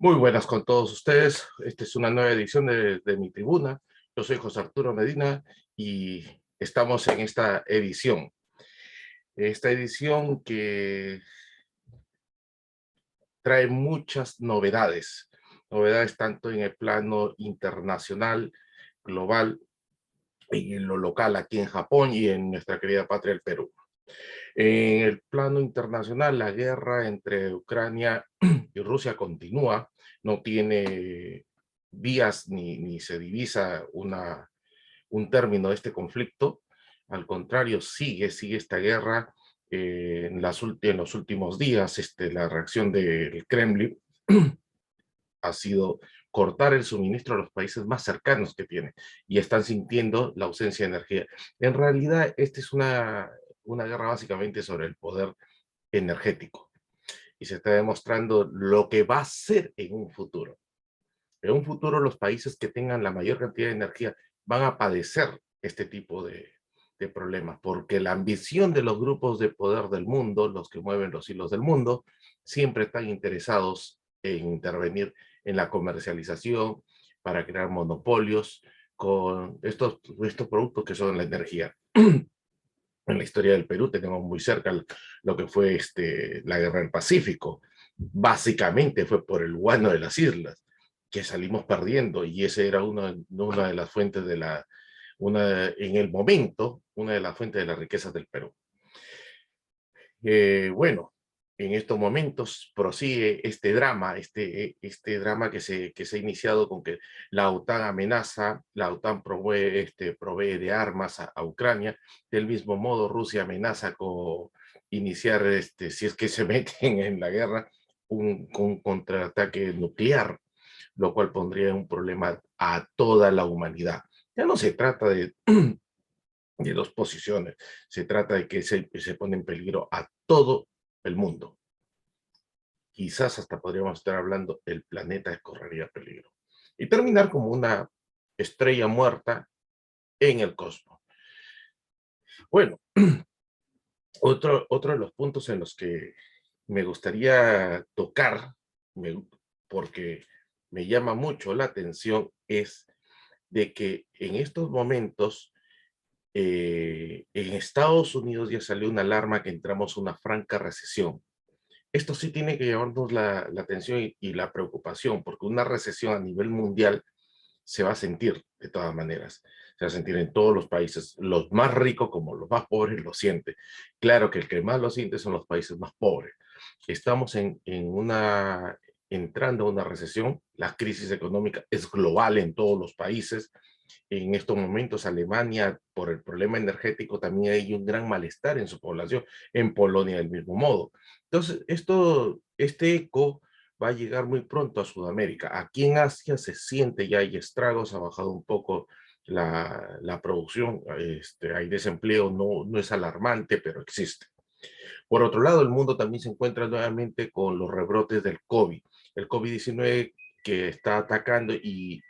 Muy buenas con todos ustedes. Esta es una nueva edición de Mi Tribuna. Yo soy José Arturo Medina y estamos en esta edición. Esta edición que trae muchas novedades. Novedades tanto en el plano internacional, global, y en lo local aquí en Japón y en nuestra querida patria, el Perú. En el plano internacional, la guerra entre Ucrania y Rusia continúa, no tiene vías ni se divisa un término de este conflicto. Al contrario, sigue esta guerra. En los últimos días, la reacción del Kremlin ha sido cortar el suministro a los países más cercanos que tiene y están sintiendo la ausencia de energía. En realidad, esta es una guerra básicamente sobre el poder energético y se está demostrando lo que va a ser en un futuro. En un futuro los países que tengan la mayor cantidad de energía van a padecer este tipo de problemas, porque la ambición de los grupos de poder del mundo, los que mueven los hilos del mundo, siempre están interesados en intervenir en la comercialización para crear monopolios con estos productos que son la energía. En la historia del Perú tenemos muy cerca lo que fue la guerra del Pacífico. Básicamente fue por el guano de las islas que salimos perdiendo y ese era una de las fuentes en el momento, una de las fuentes de las riquezas del Perú. Bueno, en estos momentos prosigue este drama que se ha iniciado con que la OTAN amenaza, la OTAN provee de armas a Ucrania, del mismo modo Rusia amenaza con iniciar, si es que se meten en la guerra, un contraataque nuclear, lo cual pondría un problema a toda la humanidad. Ya no se trata de dos posiciones. Se trata de que se pone en peligro a todo el mundo. Quizás hasta podríamos estar hablando, el planeta correría peligro. Y terminar como una estrella muerta en el cosmos. Bueno, otro de los puntos en los que me gustaría tocar, me- porque me llama mucho la atención, es de que en estos momentos en Estados Unidos ya salió una alarma que entramos a una franca recesión. Esto sí tiene que llevarnos la atención y la preocupación, porque una recesión a nivel mundial se va a sentir de todas maneras. Se va a sentir en todos los países, los más ricos como los más pobres lo sienten. Claro que el que más lo siente son los países más pobres. Estamos entrando a una recesión, la crisis económica es global en todos los países, en estos momentos Alemania, por el problema energético, también hay un gran malestar en su población, en Polonia del mismo modo. Entonces, este eco va a llegar muy pronto a Sudamérica. Aquí en Asia se siente ya, hay estragos, ha bajado un poco la producción, hay desempleo, no es alarmante, pero existe. Por otro lado, el mundo también se encuentra nuevamente con los rebrotes del COVID, el COVID-19 que está atacando y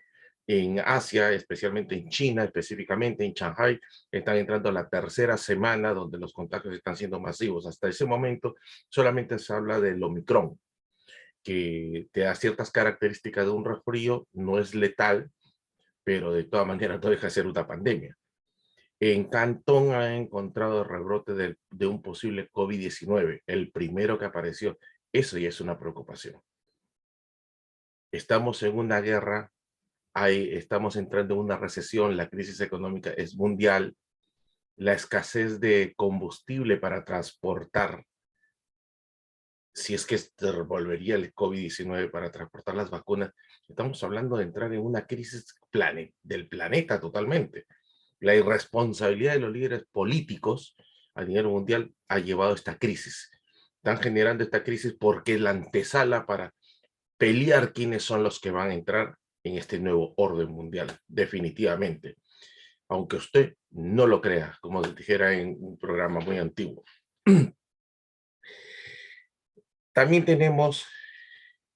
en Asia, especialmente en China, específicamente en Shanghai, están entrando a la tercera semana donde los contagios están siendo masivos. Hasta ese momento solamente se habla del Omicron, que te da ciertas características de un resfrío, no es letal, pero de todas maneras no deja de ser una pandemia. En Cantón han encontrado el rebrote de un posible COVID-19, el primero que apareció. Eso ya es una preocupación. Estamos en una guerra, estamos entrando en una recesión, la crisis económica es mundial, la escasez de combustible para transportar, si es que se volvería el COVID-19 para transportar las vacunas, estamos hablando de entrar en una crisis del planeta totalmente. La irresponsabilidad de los líderes políticos a nivel mundial ha llevado a esta crisis. Están generando esta crisis porque es la antesala para pelear quiénes son los que van a entrar en este nuevo orden mundial, definitivamente. Aunque usted no lo crea, como se dijera en un programa muy antiguo. También tenemos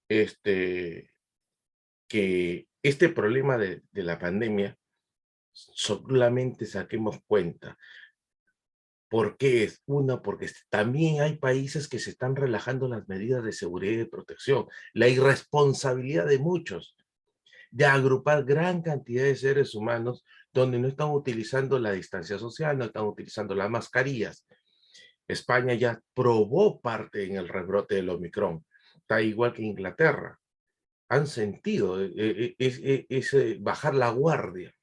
este, que este problema de la pandemia, solamente saquemos cuenta, ¿Por qué es? Una, porque también hay países que se están relajando las medidas de seguridad y de protección. La irresponsabilidad de muchos de agrupar gran cantidad de seres humanos donde no están utilizando la distancia social, no están utilizando las mascarillas. España ya probó parte en el rebrote del Omicron. Está igual que Inglaterra. Han sentido ese bajar la guardia,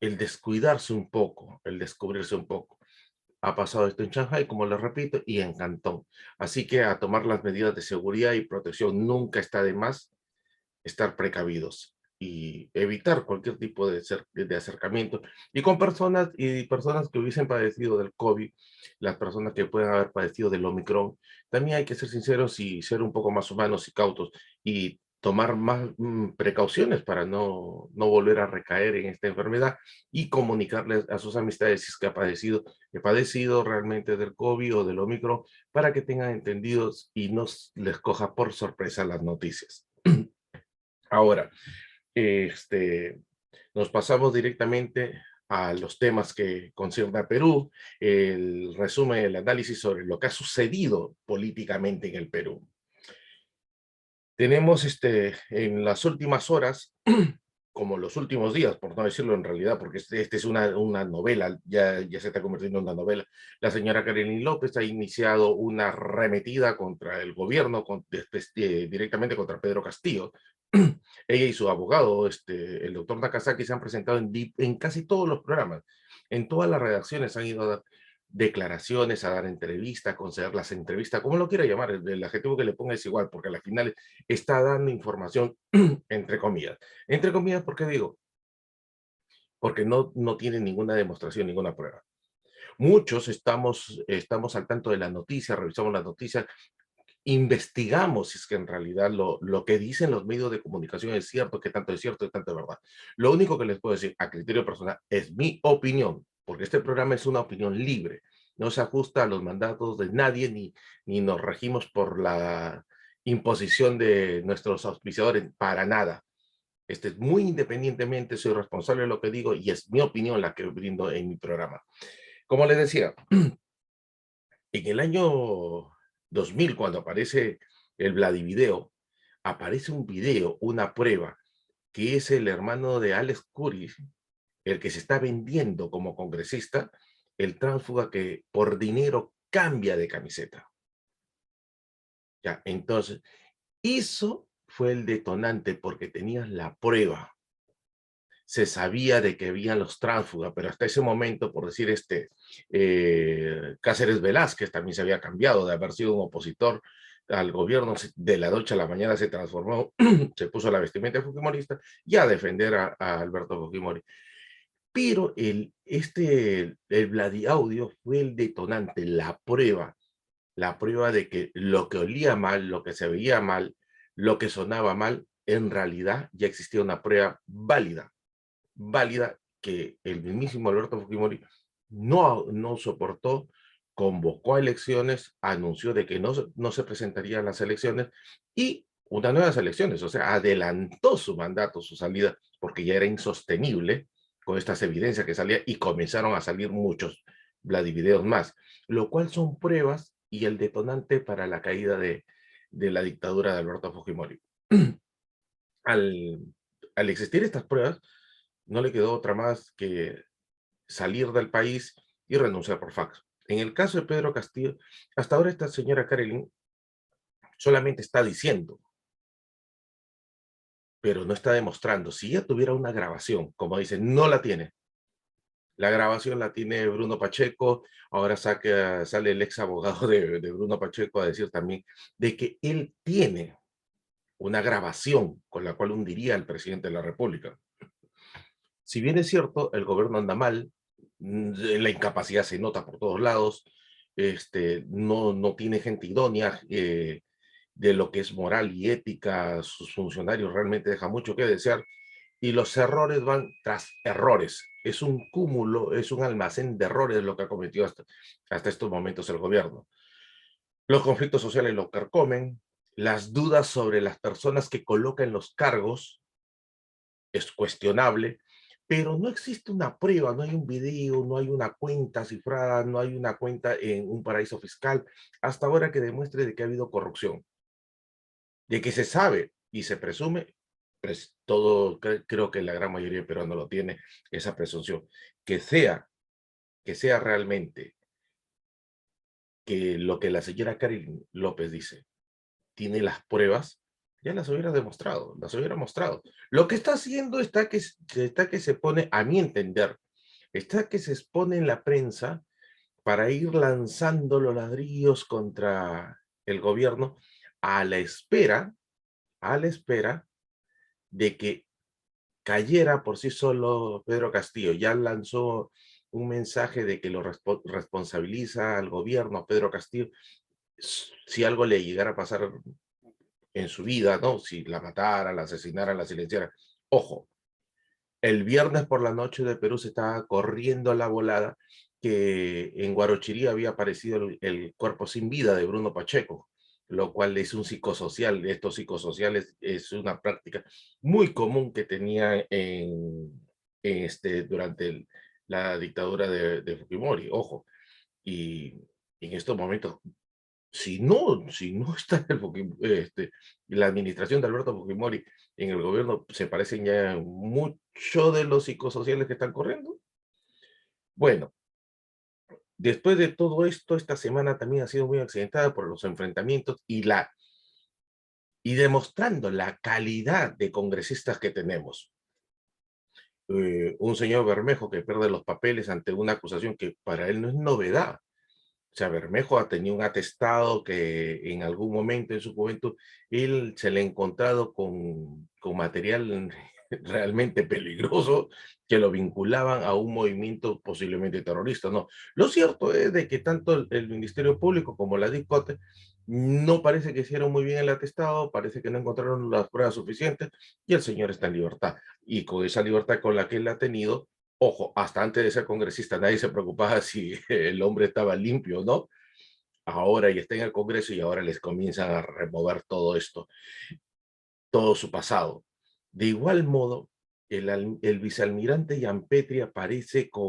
el descuidarse un poco, el descubrirse un poco. Ha pasado esto en Shanghái, como les repito, y en Cantón. Así que a tomar las medidas de seguridad y protección nunca está de más estar precavidos y evitar cualquier tipo de acercamiento. Y con personas que hubiesen padecido del COVID, las personas que pueden haber padecido del Omicron, también hay que ser sinceros y ser un poco más humanos y cautos y tomar más precauciones para no volver a recaer en esta enfermedad y comunicarles a sus amistades si es que he padecido realmente del COVID o del Omicron para que tengan entendidos y no les coja por sorpresa las noticias. Ahora, este, nos pasamos directamente a los temas que conciernen a Perú, el resumen, el análisis sobre lo que ha sucedido políticamente en el Perú. Tenemos en las últimas horas, como los últimos días, por no decirlo en realidad, porque este es una novela, ya se está convirtiendo en una novela. La señora Karelyn López ha iniciado una arremetida contra el gobierno, directamente contra Pedro Castillo. Ella y su abogado, el doctor Nakazaki, se han presentado en casi todos los programas. En todas las redacciones han ido a dar declaraciones, a dar entrevistas, a conceder las entrevistas, como lo quiera llamar, el adjetivo que le ponga es igual, porque al final está dando información entre comillas. Entre comillas, ¿por qué digo? Porque no tiene ninguna demostración, ninguna prueba. Muchos estamos al tanto de la noticia, revisamos las noticias, investigamos si es que en realidad lo que dicen los medios de comunicación es cierto, que tanto es cierto y tanto es verdad. Lo único que les puedo decir a criterio personal es mi opinión, porque este programa es una opinión libre, no se ajusta a los mandatos de nadie ni nos regimos por la imposición de nuestros auspiciadores, para nada. Este es muy independientemente, soy responsable de lo que digo y es mi opinión la que brindo en mi programa. Como les decía, en el año 2000, cuando aparece el Vladivideo, aparece un video, una prueba, que es el hermano de Alex Cury, el que se está vendiendo como congresista, el tránsfuga que por dinero cambia de camiseta. Ya, entonces, eso fue el detonante porque tenías la prueba. Se sabía de que habían los tránsfugas, pero hasta ese momento, por decir Cáceres Velázquez también se había cambiado de haber sido un opositor al gobierno, de la noche a la mañana se transformó, se puso la vestimenta fujimorista y a defender a Alberto Fujimori. Pero el Vladiaudio fue el detonante, la prueba de que lo que olía mal, lo que se veía mal, lo que sonaba mal, en realidad ya existía una prueba válida que el mismísimo Alberto Fujimori no soportó, convocó a elecciones, anunció de que no se presentarían las elecciones y unas nuevas elecciones, o sea, adelantó su mandato, su salida, porque ya era insostenible con estas evidencias que salían y comenzaron a salir muchos Vladivideos más, lo cual son pruebas y el detonante para la caída de la dictadura de Alberto Fujimori. Al, al existir estas pruebas, no le quedó otra más que salir del país y renunciar por fax. En el caso de Pedro Castillo, hasta ahora esta señora Karelyn solamente está diciendo, pero no está demostrando. Si ella tuviera una grabación, como dice, no la tiene. La grabación la tiene Bruno Pacheco, ahora sale el ex abogado de Bruno Pacheco a decir también de que él tiene una grabación con la cual hundiría al presidente de la República. Si bien es cierto, el gobierno anda mal, la incapacidad se nota por todos lados, no tiene gente idónea, de lo que es moral y ética, sus funcionarios realmente dejan mucho que desear, y los errores van tras errores. Es un cúmulo, es un almacén de errores lo que ha cometido hasta estos momentos el gobierno. Los conflictos sociales lo carcomen, las dudas sobre las personas que colocan los cargos es cuestionable, pero no existe una prueba, no hay un video, no hay una cuenta cifrada, no hay una cuenta en un paraíso fiscal, hasta ahora que demuestre de que ha habido corrupción, de que se sabe y se presume, pues todo, creo que la gran mayoría de peruanos lo tiene, esa presunción, que que sea realmente que lo que la señora Karin López dice tiene las pruebas, ya las hubiera demostrado, las hubiera mostrado. Lo que está haciendo está que se pone, a mi entender, está que se expone en la prensa para ir lanzando los ladrillos contra el gobierno a la espera, a la espera de que cayera por sí solo Pedro Castillo. Ya lanzó un mensaje de que lo responsabiliza al gobierno, a Pedro Castillo, si algo le llegara a pasar en su vida, ¿no? Si la matara, la asesinara, la silenciara. Ojo, el viernes por la noche de Perú se estaba corriendo la volada que en Guarochirí había aparecido el cuerpo sin vida de Bruno Pacheco, lo cual es un psicosocial. Estos psicosociales es una práctica muy común que tenía durante la dictadura de Fujimori, ojo. Y en estos momentos si no está la administración de Alberto Fujimori en el gobierno, se parecen ya mucho de los psicosociales que están corriendo. Bueno, después de todo esto, esta semana también ha sido muy accidentada por los enfrentamientos y demostrando la calidad de congresistas que tenemos. Un señor Bermejo que pierde los papeles ante una acusación que para él no es novedad. O sea, Bermejo ha tenido un atestado que en algún momento en su juventud él se le ha encontrado con material realmente peligroso que lo vinculaban a un movimiento posiblemente terrorista. No, lo cierto es de que tanto el Ministerio Público como la DICOTE no parece que hicieron muy bien el atestado, parece que no encontraron las pruebas suficientes y el señor está en libertad. Y con esa libertad con la que él ha tenido, ojo, hasta antes de ser congresista nadie se preocupaba si el hombre estaba limpio o no. Ahora ya está en el Congreso y ahora les comienzan a remover todo esto, todo su pasado. De igual modo, el vicealmirante Petri aparece con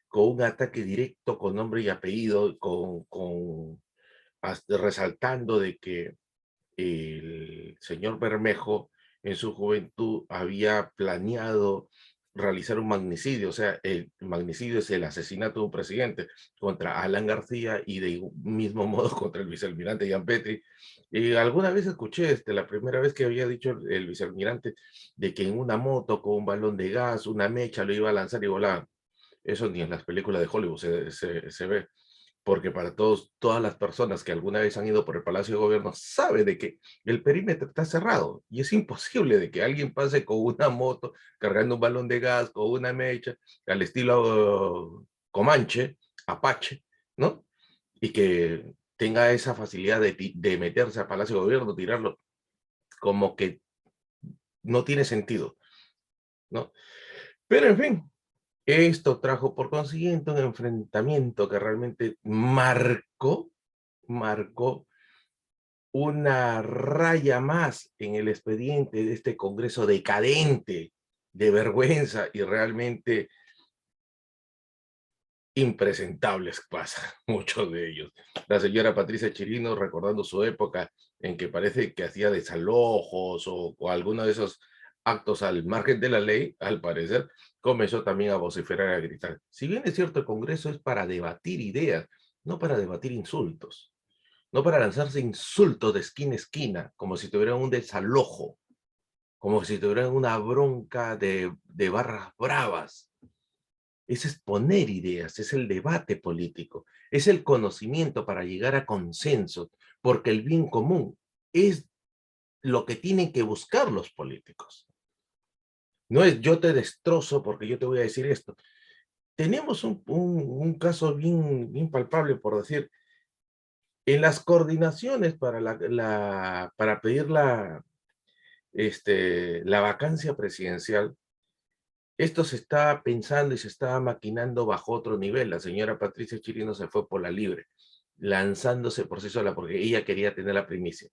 un ataque directo con nombre y apellido, resaltando de que el señor Bermejo en su juventud había planeado realizar un magnicidio, o sea, el magnicidio es el asesinato de un presidente contra Alan García y de mismo modo contra el vicealmirante Jan Petri. Y alguna vez escuché, la primera vez que había dicho el vicealmirante, de que en una moto con un balón de gas, una mecha, lo iba a lanzar y volaba. Eso ni en las películas de Hollywood se ve, porque para todas las personas que alguna vez han ido por el Palacio de Gobierno sabe de que el perímetro está cerrado y es imposible de que alguien pase con una moto cargando un balón de gas, con una mecha, al estilo Comanche, Apache, ¿no? Y que tenga esa facilidad de meterse al Palacio de Gobierno, tirarlo, como que no tiene sentido, ¿no? Pero en fin, esto trajo por consiguiente un enfrentamiento que realmente marcó una raya más en el expediente de este Congreso decadente, de vergüenza y realmente impresentables pasa, muchos de ellos. La señora Patricia Chirino recordando su época en que parece que hacía desalojos o alguno de esos actos al margen de la ley, al parecer, comenzó también a vociferar, a gritar. Si bien es cierto, el Congreso es para debatir ideas, no para debatir insultos, no para lanzarse insultos de esquina a esquina, como si tuvieran un desalojo, como si tuvieran una bronca de barras bravas. Es exponer ideas, es el debate político, es el conocimiento para llegar a consensos, porque el bien común es lo que tienen que buscar los políticos. No es yo te destrozo porque yo te voy a decir esto. Tenemos un caso bien palpable, por decir, en las coordinaciones para, para pedir la vacancia presidencial. Esto se estaba pensando y se estaba maquinando bajo otro nivel. La señora Patricia Chirino se fue por la libre, lanzándose por sí sola, porque ella quería tener la primicia.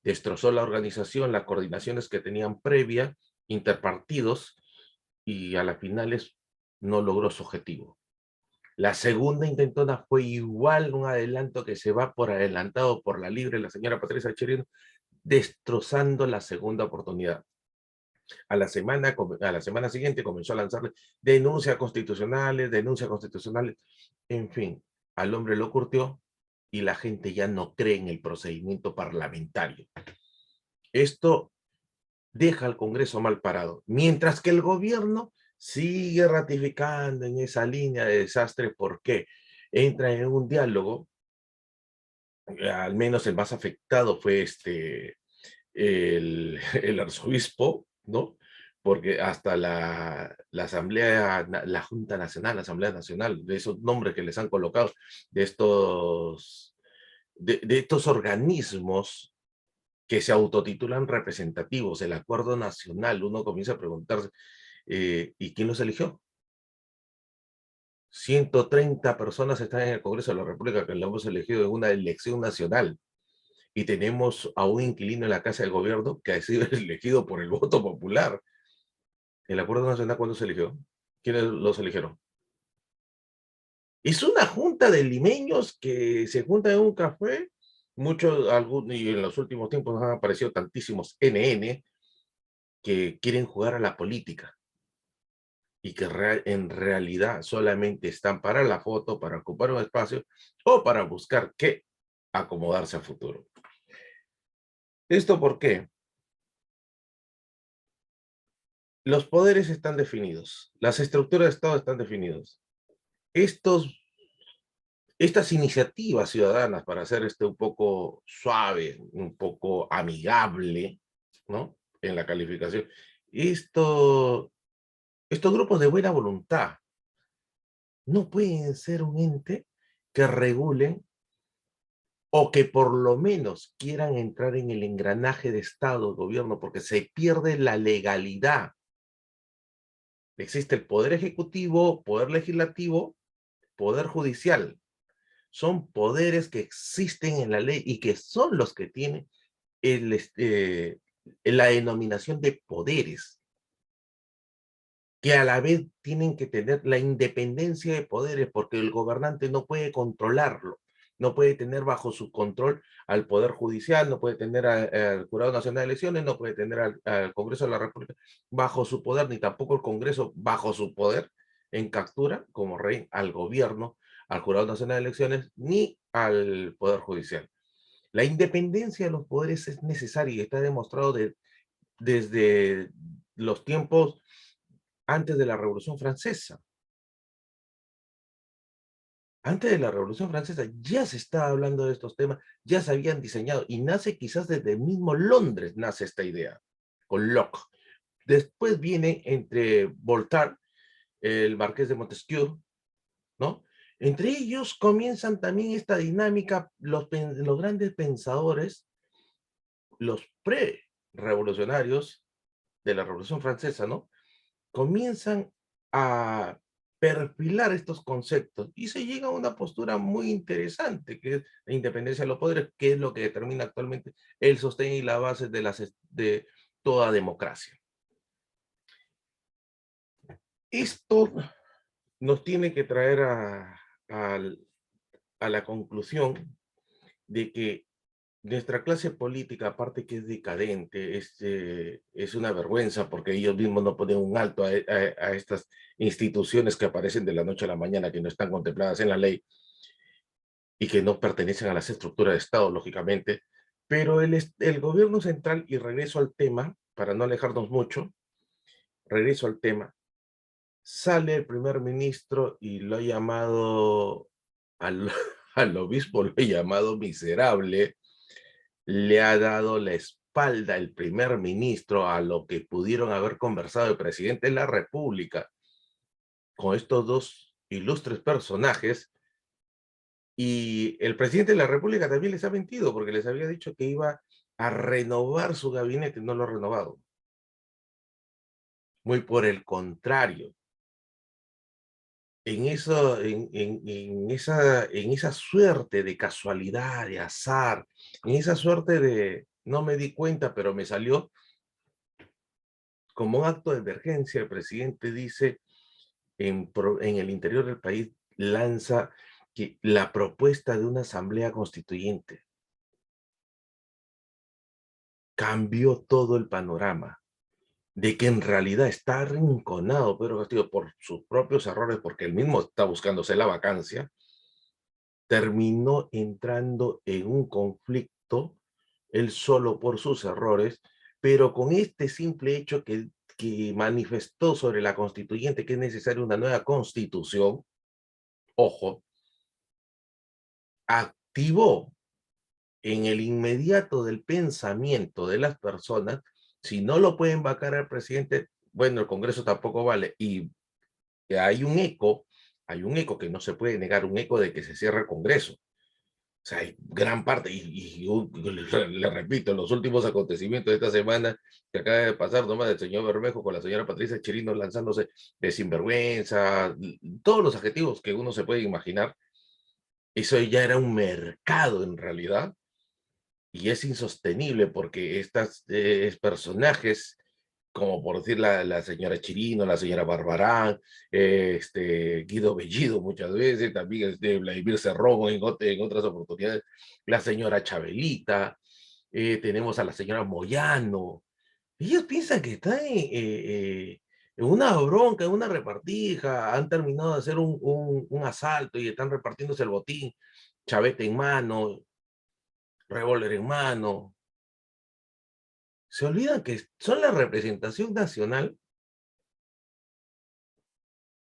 Destrozó la organización, las coordinaciones que tenían previa, interpartidos, y a las finales no logró su objetivo. La segunda intentona fue igual un adelanto que se va por adelantado por la libre la señora Patricia Cherino, destrozando la segunda oportunidad. A la semana siguiente comenzó a lanzarle denuncias constitucionales, en fin, al hombre lo curtió y la gente ya no cree en el procedimiento parlamentario. Esto deja al Congreso mal parado, mientras que el gobierno sigue ratificando en esa línea de desastre porque entra en un diálogo, al menos el más afectado fue el arzobispo, ¿no? Porque hasta la Asamblea, la Junta Nacional, la Asamblea Nacional, de esos nombres que les han colocado, de estos organismos que se autotitulan representativos, el Acuerdo Nacional, uno comienza a preguntarse, ¿y quién los eligió? 130 personas están en el Congreso de la República que lo hemos elegido en una elección nacional y tenemos a un inquilino en la Casa del Gobierno que ha sido elegido por el voto popular. ¿El Acuerdo Nacional cuándo se eligió? ¿Quiénes los eligieron? Es una junta de limeños que se juntan en un café, y en los últimos tiempos han aparecido tantísimos NN que quieren jugar a la política y que en realidad solamente están para la foto, para ocupar un espacio o para buscar qué acomodarse a futuro. ¿Esto por qué? Los poderes están definidos, las estructuras de Estado están definidas. Estas iniciativas ciudadanas para hacer un poco suave, un poco amigable, ¿no? En la calificación, esto, estos grupos de buena voluntad no pueden ser un ente que regulen o que por lo menos quieran entrar en el engranaje de Estado, gobierno, porque se pierde la legalidad. Existe el poder ejecutivo, poder legislativo, poder judicial. Son poderes que existen en la ley y que son los que tienen la denominación de poderes, que a la vez tienen que tener la independencia de poderes, porque el gobernante no puede controlarlo, no puede tener bajo su control al Poder Judicial, no puede tener al Jurado Nacional de Elecciones, no puede tener al Congreso de la República bajo su poder, ni tampoco el Congreso bajo su poder en captura como rey al gobierno, al Jurado Nacional de Elecciones, ni al Poder Judicial. La independencia de los poderes es necesaria y está demostrado desde los tiempos antes de la Revolución Francesa. Antes de la Revolución Francesa ya se estaba hablando de estos temas, ya se habían diseñado y nace quizás desde el mismo Londres, nace esta idea, con Locke. Después viene entre Voltaire, el Marqués de Montesquieu, ¿no? Entre ellos comienzan también esta dinámica, los grandes pensadores, los pre-revolucionarios de la Revolución Francesa, ¿no? Comienzan a perfilar estos conceptos y se llega a una postura muy interesante, que es la independencia de los poderes, que es lo que determina actualmente el sostén y la base de toda democracia. Esto nos tiene que traer a la conclusión de que nuestra clase política, aparte que es decadente, es una vergüenza porque ellos mismos no ponen un alto a estas instituciones que aparecen de la noche a la mañana, que no están contempladas en la ley y que no pertenecen a las estructuras de Estado, lógicamente. Pero el gobierno central, y regreso al tema, para no alejarnos mucho, regreso al tema, sale el primer ministro y lo ha llamado, al, al obispo lo ha llamado miserable, le ha dado la espalda el primer ministro a lo que pudieron haber conversado el presidente de la República con estos dos ilustres personajes, y el presidente de la República también les ha mentido porque les había dicho que iba a renovar su gabinete, no lo ha renovado. Muy por el contrario, en esa suerte de casualidad, de azar, en esa suerte de no me di cuenta, pero me salió, como un acto de emergencia, el presidente dice en el interior del país, lanza que la propuesta de una asamblea constituyente cambió todo el panorama, de que en realidad está arrinconado Pedro Castillo por sus propios errores, porque él mismo está buscándose la vacancia, terminó entrando en un conflicto, él solo por sus errores, pero con este simple hecho que manifestó sobre la constituyente que es necesaria una nueva constitución, ojo, activó en el inmediato del pensamiento de las personas, si no lo pueden vacar al presidente, bueno, el Congreso tampoco vale. Y hay un eco que no se puede negar, un eco de que se cierra el Congreso. O sea, hay gran parte, le repito, los últimos acontecimientos de esta semana que acaba de pasar, nomás del señor Bermejo con la señora Patricia Chirino lanzándose de sinvergüenza, todos los adjetivos que uno se puede imaginar, eso ya era un mercado en realidad, y es insostenible porque estas personajes, como por decir la señora Chirino, la señora Barbarán, Guido Bellido muchas veces, también Vladimir Cerrón en otras oportunidades, la señora Chabelita, tenemos a la señora Moyano. Ellos piensan que están en una bronca, en una repartija, han terminado de hacer un asalto y están repartiéndose el botín, chavete en mano, revólver en mano. Se olvidan que son la representación nacional.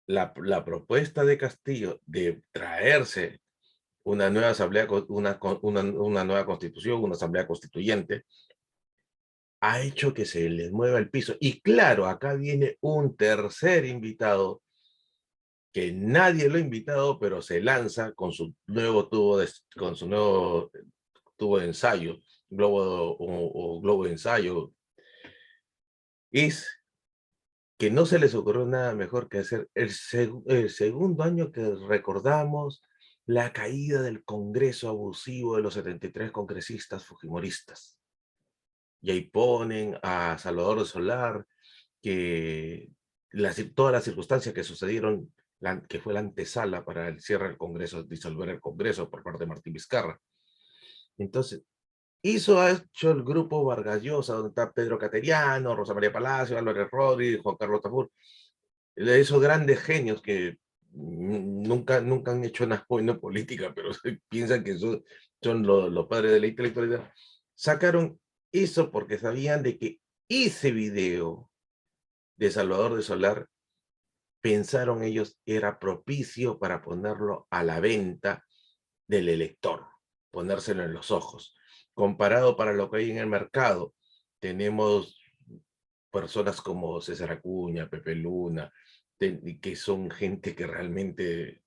La propuesta de Castillo de traerse una nueva asamblea, una nueva constitución, una asamblea constituyente, ha hecho que se les mueva el piso. Y claro, acá viene un tercer invitado que nadie lo ha invitado, pero se lanza con su nuevo con su nuevo tubo de ensayo, globo o globo de ensayo. Es que no se les ocurrió nada mejor que hacer el segundo año que recordamos la caída del Congreso abusivo de los 73 congresistas fujimoristas. Y ahí ponen a Salvador de Solar, que todas las circunstancias que sucedieron, que fue la antesala para el cierre del Congreso, disolver el Congreso por parte de Martín Vizcarra. Entonces, ha hecho el grupo Vargas Llosa, donde está Pedro Cateriano, Rosa María Palacio, Álvarez Rodríguez, Juan Carlos Tafur, de esos grandes genios que nunca han hecho nada bueno en política, pero piensan que son los padres de la intelectualidad, sacaron eso porque sabían de que ese video de Salvador de Solar, pensaron ellos, era propicio para ponerlo a la venta del elector, ponérselo en los ojos. Comparado para lo que hay en el mercado, tenemos personas como César Acuña, Pepe Luna, que son gente que realmente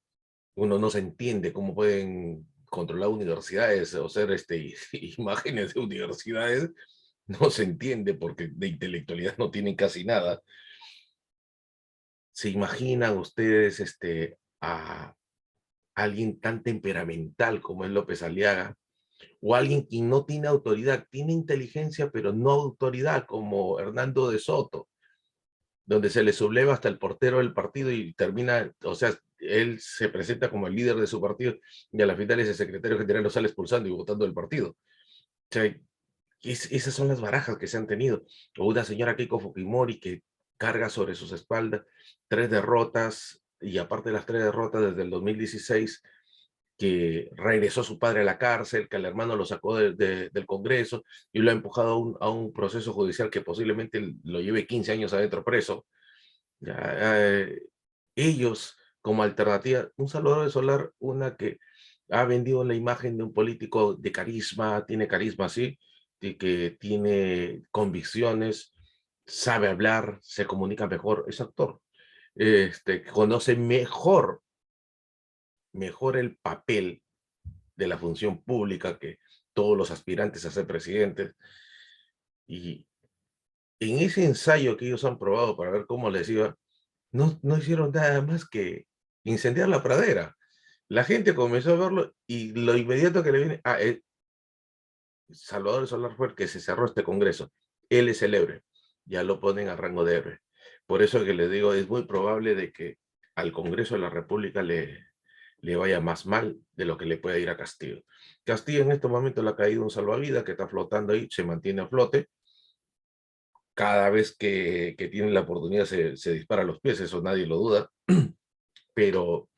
uno no se entiende cómo pueden controlar universidades o ser imágenes de universidades, no se entiende porque de intelectualidad no tienen casi nada. ¿Se imaginan ustedes a alguien tan temperamental como es López Aliaga? O alguien que no tiene autoridad, tiene inteligencia, pero no autoridad, como Hernando de Soto, donde se le subleva hasta el portero del partido y termina, o sea, él se presenta como el líder de su partido y a la final ese secretario general lo sale expulsando y votando del partido. O sea, esas son las barajas que se han tenido. O una señora Keiko Fujimori que carga sobre sus espaldas 3 derrotas, y aparte de las 3 derrotas desde el 2016, que regresó su padre a la cárcel, que el hermano lo sacó del Congreso y lo ha empujado a un proceso judicial que posiblemente lo lleve 15 años adentro preso. Ya, ellos, como alternativa, un Salvador de Solar, una que ha vendido la imagen de un político de carisma, tiene carisma, sí, y que tiene convicciones, sabe hablar, se comunica mejor, es actor, conoce mejor el papel de la función pública que todos los aspirantes a ser presidentes. Y en ese ensayo que ellos han probado para ver cómo les iba, no hicieron nada más que incendiar la pradera. La gente comenzó a verlo y lo inmediato que le viene, Salvador Solar fue el que se cerró este congreso. Él es célebre. ya lo ponen a rango de héroe. Por eso que les digo, es muy probable de que al Congreso de la República le vaya más mal de lo que le puede ir a Castillo. Castillo en este momento le ha caído un salvavidas que está flotando ahí, se mantiene a flote. Cada vez que tiene la oportunidad se dispara a los pies, eso nadie lo duda. Pero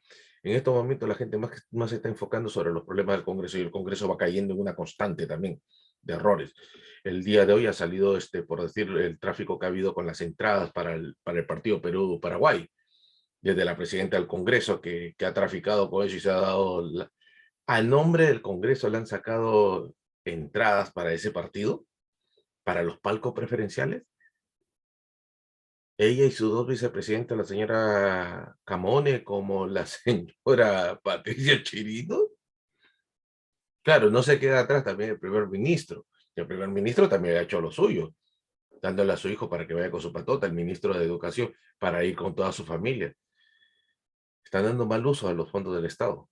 en estos momentos la gente más se está enfocando sobre los problemas del Congreso y el Congreso va cayendo en una constante también de errores. El día de hoy ha salido, por decir, el tráfico que ha habido con las entradas para el partido Perú-Paraguay, desde la presidenta del Congreso que ha traficado con eso y se ha dado, a nombre del Congreso le han sacado entradas para ese partido, para los palcos preferenciales. Ella y sus dos vicepresidentes, la señora Camone como la señora Patricia Chirino. Claro, no se queda atrás también el primer ministro. El primer ministro también ha hecho lo suyo, dándole a su hijo para que vaya con su patota, el ministro de Educación, para ir con toda su familia. Están dando mal uso a los fondos del Estado. O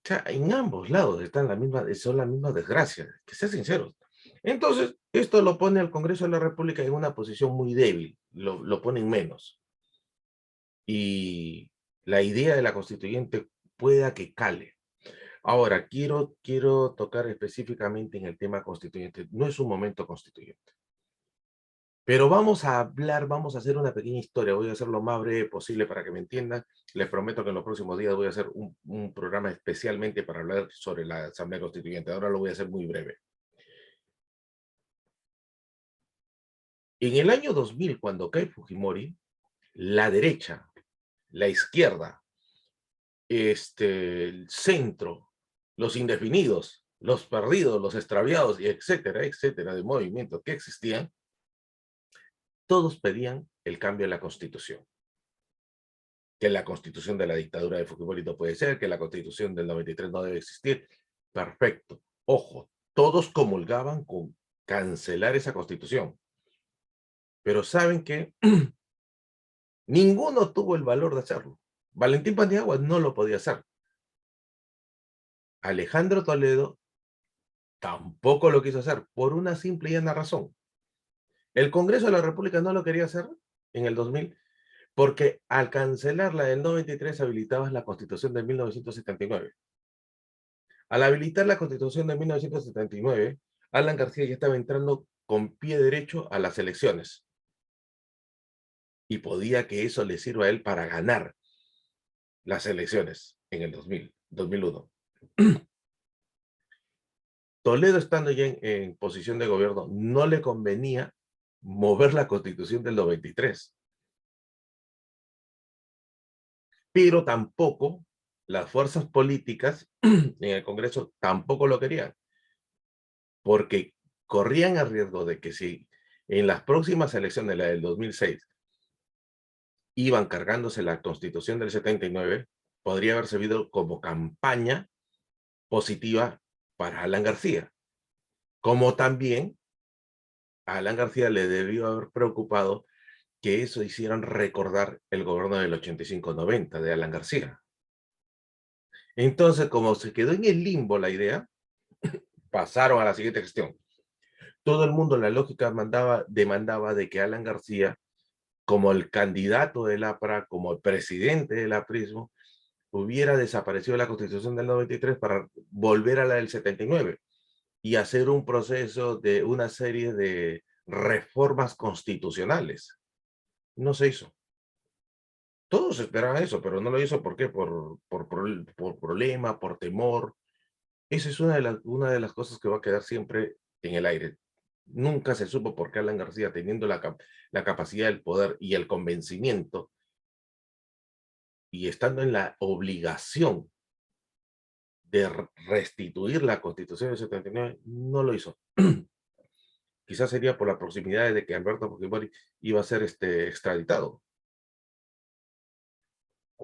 sea, en ambos lados son las mismas desgracias, que sean sinceros. Entonces, esto lo pone al Congreso de la República en una posición muy débil, lo ponen menos. Y la idea de la constituyente pueda que cale. Ahora, quiero tocar específicamente en el tema constituyente. No es un momento constituyente. Pero vamos a hacer una pequeña historia. Voy a hacer lo más breve posible para que me entiendan. Les prometo que en los próximos días voy a hacer un programa especialmente para hablar sobre la Asamblea Constituyente. Ahora lo voy a hacer muy breve. En el año 2000, cuando cae Fujimori, la derecha, la izquierda, el centro, los indefinidos, los perdidos, los extraviados, y etcétera, etcétera, de movimientos que existían, todos pedían el cambio de la Constitución. Que la Constitución de la dictadura de Fujimori no puede ser, que la Constitución del 93 no debe existir. Perfecto. Ojo, todos comulgaban con cancelar esa Constitución. Pero ¿saben qué? Ninguno tuvo el valor de hacerlo. Valentín Paniagua no lo podía hacer. Alejandro Toledo tampoco lo quiso hacer, por una simple y llana razón. El Congreso de la República no lo quería hacer en el 2000, porque al cancelar la del 93 habilitabas la Constitución de 1979. Al habilitar la Constitución de 1979, Alan García ya estaba entrando con pie derecho a las elecciones. Y podía que eso le sirva a él para ganar las elecciones en el 2001. Toledo, estando ya en posición de gobierno, no le convenía mover la Constitución del 93. Pero tampoco las fuerzas políticas en el Congreso tampoco lo querían, porque corrían el riesgo de que si en las próximas elecciones, la del 2006, iban cargándose la Constitución del 79, podría haber servido como campaña positiva para Alan García. Como también a Alan García le debió haber preocupado que eso hicieran recordar el gobierno del 85-90 de Alan García. Entonces, como se quedó en el limbo la idea, pasaron a la siguiente gestión. Todo el mundo en la lógica demandaba de que Alan García, como el candidato del APRA, como el presidente del aprismo, hubiera desaparecido la Constitución del 93 para volver a la del 79 y hacer un proceso de una serie de reformas constitucionales. No se hizo. Todos esperaban eso, pero no lo hizo. ¿Por qué? Por problema, por temor. Esa es una de las cosas que va a quedar siempre en el aire. Nunca se supo por qué Alan García, teniendo la capacidad, el poder y el convencimiento, y estando en la obligación de restituir la Constitución del 79, no lo hizo. Quizás sería por la proximidad de que Alberto Fujimori iba a ser extraditado.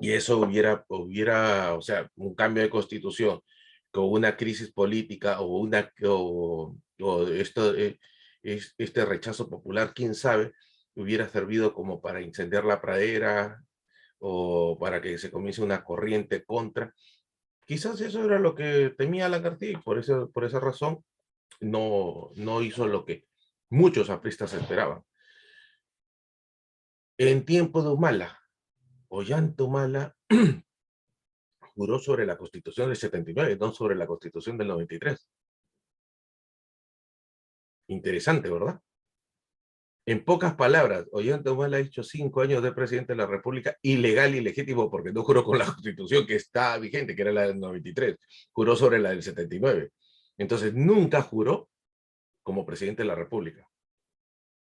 Y eso o sea, un cambio de constitución con una crisis política este rechazo popular, quién sabe, hubiera servido como para incendiar la pradera o para que se comience una corriente contra. Quizás eso era lo que temía Alan García y por esa razón no hizo lo que muchos apristas esperaban. En tiempo de Humala, Ollanta Humala juró sobre la Constitución del 79, no sobre la Constitución del 93. Interesante, ¿verdad? En pocas palabras, Ollanta Humala ha hecho 5 años de presidente de la República ilegal y legítimo porque no juró con la Constitución que está vigente, que era la del 93, juró sobre la del 79. Entonces, nunca juró como presidente de la República.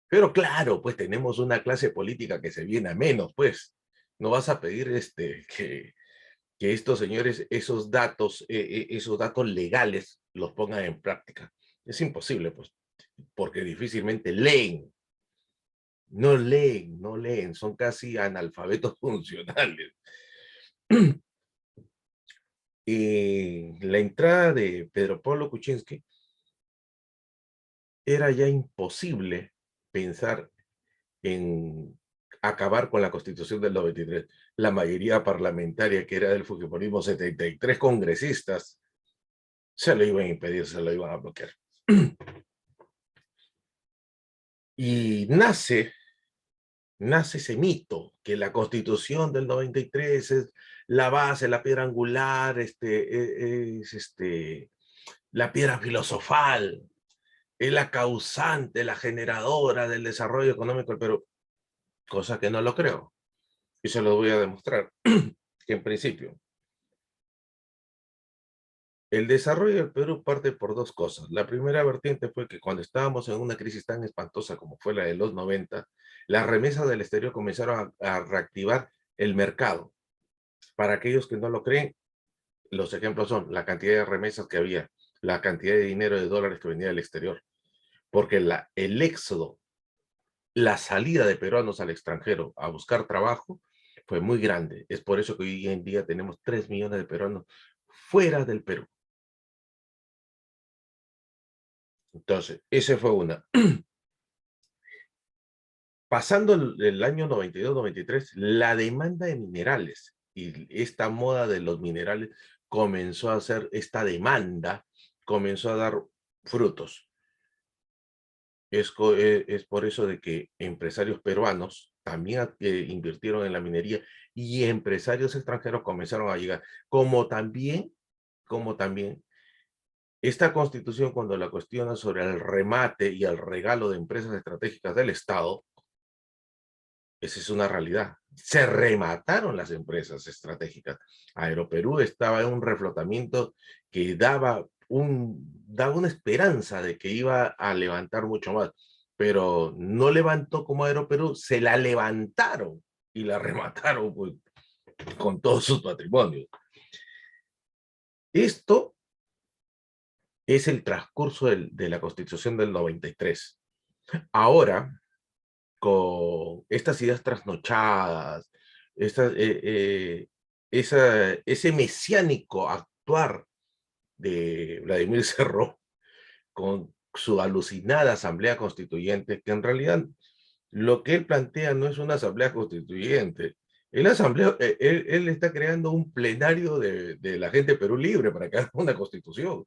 Pero claro, pues tenemos una clase política que se viene a menos, pues. No vas a pedir que estos señores esos datos legales los pongan en práctica. Es imposible, pues, porque difícilmente leen. No leen, son casi analfabetos funcionales. La entrada de Pedro Pablo Kuczynski era ya imposible pensar en acabar con la Constitución del 93. La mayoría parlamentaria, que era del Fujimorismo, 73 congresistas, se lo iban a impedir, se lo iban a bloquear. Y nace ese mito, que la Constitución del 93 es la base, la piedra angular, la piedra filosofal, es la causante, la generadora del desarrollo económico del Perú, cosa que no lo creo. Y se lo voy a demostrar, que en principio, el desarrollo del Perú parte por dos cosas. La primera vertiente fue que cuando estábamos en una crisis tan espantosa como fue la de los 90, las remesas del exterior comenzaron a reactivar el mercado. Para aquellos que no lo creen, los ejemplos son la cantidad de remesas que había, la cantidad de dinero de dólares que venía del exterior, porque el éxodo, la salida de peruanos al extranjero a buscar trabajo fue muy grande. Es por eso que hoy en día tenemos 3 millones de peruanos fuera del Perú. Entonces, ese fue una. Pasando el año 92-93, la demanda de minerales y esta moda de los minerales comenzó a hacer, esta demanda comenzó a dar frutos. Es por eso de que empresarios peruanos también invirtieron en la minería y empresarios extranjeros comenzaron a llegar, como también esta constitución, cuando la cuestiona sobre el remate y el regalo de empresas estratégicas del Estado, esa es una realidad. Se remataron las empresas estratégicas. Aeroperú estaba en un reflotamiento que daba una esperanza de que iba a levantar mucho más, pero no levantó como Aeroperú, se la levantaron y la remataron, pues, con todos sus patrimonios. Esto es el transcurso de la Constitución del 93. Ahora, con estas ideas trasnochadas, estas, ese mesiánico actuar de Vladimir Cerrón con su alucinada asamblea constituyente, que en realidad lo que él plantea no es una asamblea constituyente. Él está creando un plenario de la gente de Perú Libre para que haga una constitución,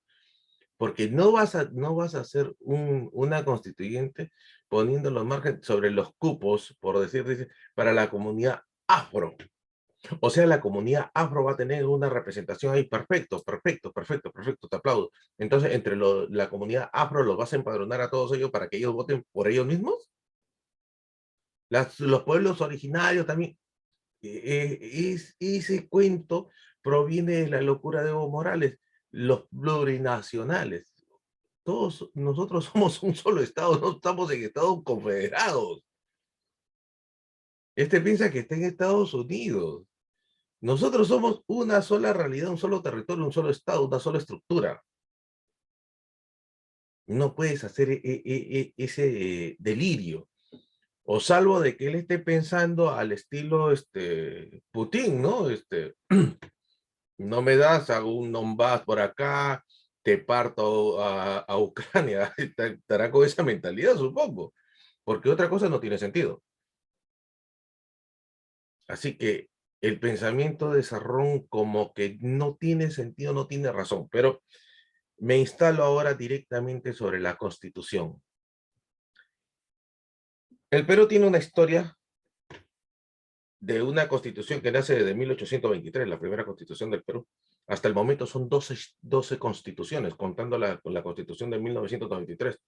porque no vas a hacer una constituyente poniendo los márgenes sobre los cupos, por dice, para la comunidad afro. O sea, la comunidad afro va a tener una representación ahí, perfecto, perfecto, perfecto, perfecto, te aplaudo. Entonces, la comunidad afro los vas a empadronar a todos ellos para que ellos voten por ellos mismos. Los pueblos originarios también. Ese cuento proviene de la locura de Evo Morales, los plurinacionales. Todos nosotros somos un solo Estado, no estamos en Estados confederados. Piensa que está en Estados Unidos. Nosotros somos una sola realidad, un solo territorio, un solo Estado, una sola estructura. No puedes hacer ese delirio. O salvo de que él esté pensando al estilo Putin, ¿no? No me das, hago un Donbass por acá, te parto a Ucrania. Estará con esa mentalidad, supongo, porque otra cosa no tiene sentido. Así que el pensamiento de Cerrón como que no tiene sentido, no tiene razón, pero me instalo ahora directamente sobre la Constitución. El Perú tiene una historia de una constitución que nace desde 1823, la primera constitución del Perú. Hasta el momento son 12 constituciones, contando la constitución de 1993.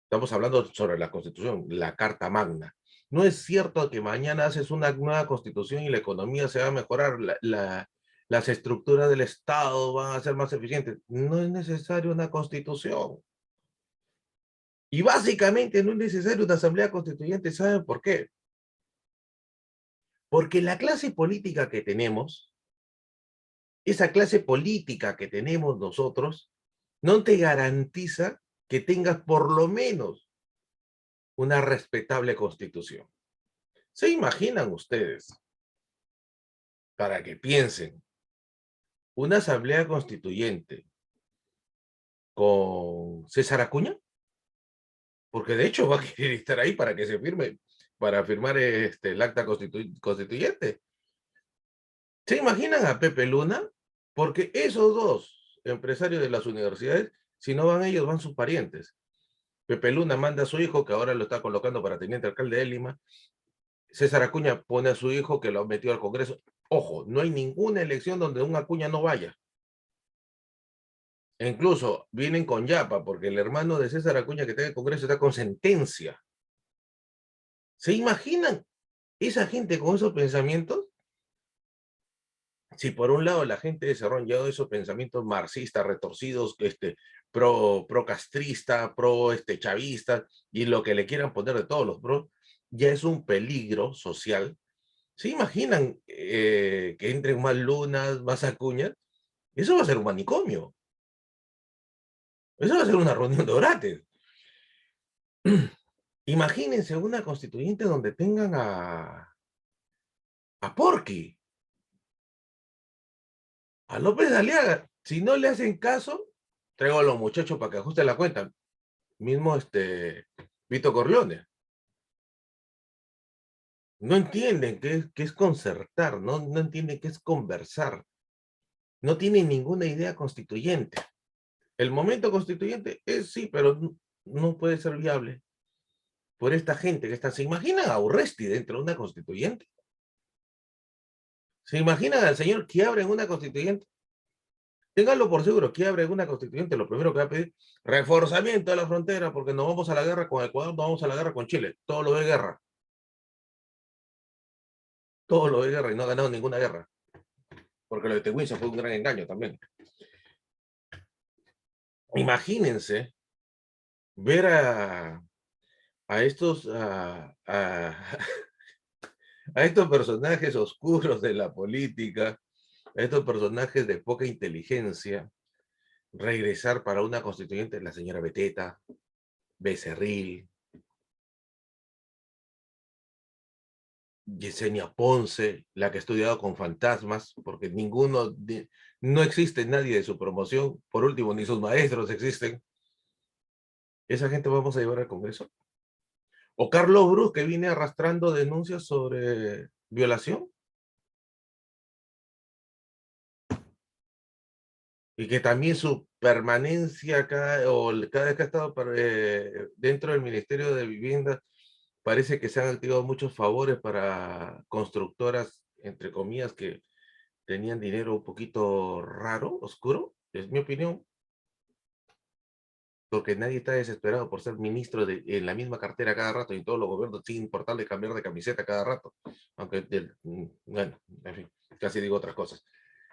Estamos hablando sobre la constitución, la Carta Magna. No es cierto que mañana haces una nueva constitución y la economía se va a mejorar, las estructuras del Estado van a ser más eficientes. No es necesario una constitución. Y básicamente no es necesario una asamblea constituyente. ¿Saben por qué? Porque la clase política que tenemos, esa clase política que tenemos nosotros, no te garantiza que tengas por lo menos una respetable constitución. ¿Se imaginan ustedes, para que piensen, una asamblea constituyente con César Acuña? Porque de hecho va a querer estar ahí para que se firme, para firmar el acta constituyente. ¿Se imaginan a Pepe Luna? Porque esos dos empresarios de las universidades, si no van ellos, van sus parientes. Pepe Luna manda a su hijo, que ahora lo está colocando para teniente alcalde de Lima. César Acuña pone a su hijo, que lo metió al Congreso. Ojo, no hay ninguna elección donde un Acuña no vaya. E incluso vienen con Yapa, porque el hermano de César Acuña que está en el Congreso está con sentencia. ¿Se imaginan esa gente con esos pensamientos? Si por un lado la gente de Cerrón lleva esos pensamientos marxistas, retorcidos, pro castrista, pro chavista, y lo que le quieran poner de todos los pro, ya es un peligro social. ¿Se imaginan que entren más lunas, más acuñas? Eso va a ser un manicomio. Eso va a ser una reunión de orates. Imagínense una constituyente donde tengan a Porky, a López Aliaga. Si no le hacen caso, traigo a los muchachos para que ajusten la cuenta. Mismo Vito Corleone. No entienden qué es concertar, no entienden qué es conversar. No tienen ninguna idea constituyente. El momento constituyente es sí, pero no puede ser viable por esta gente que está. ¿Se imaginan a Urresti dentro de una constituyente? ¿Se imaginan al señor Quiabra en una constituyente? Ténganlo por seguro, Quiabra en una constituyente, lo primero que va a pedir, reforzamiento de la frontera, porque nos vamos a la guerra con Ecuador, nos vamos a la guerra con Chile, todo lo de guerra. Todo lo de guerra y no ha ganado ninguna guerra. Porque lo de Tehuinza fue un gran engaño también. Imagínense ver a estos, a estos personajes oscuros de la política, a estos personajes de poca inteligencia, regresar para una constituyente, la señora Beteta, Becerril, Yesenia Ponce, la que ha estudiado con fantasmas, porque no existe nadie de su promoción, por último, ni sus maestros existen. ¿Esa gente vamos a llevar al Congreso? O Carlos Brus, que viene arrastrando denuncias sobre violación, y que también su permanencia acá, o cada vez que ha estado dentro del Ministerio de Vivienda, parece que se han activado muchos favores para constructoras, entre comillas, que tenían dinero un poquito raro, oscuro, es mi opinión, porque nadie está desesperado por ser ministro en la misma cartera cada rato y en todos los gobiernos, sin importarle cambiar de camiseta cada rato. Aunque, bueno, en fin, casi digo otras cosas.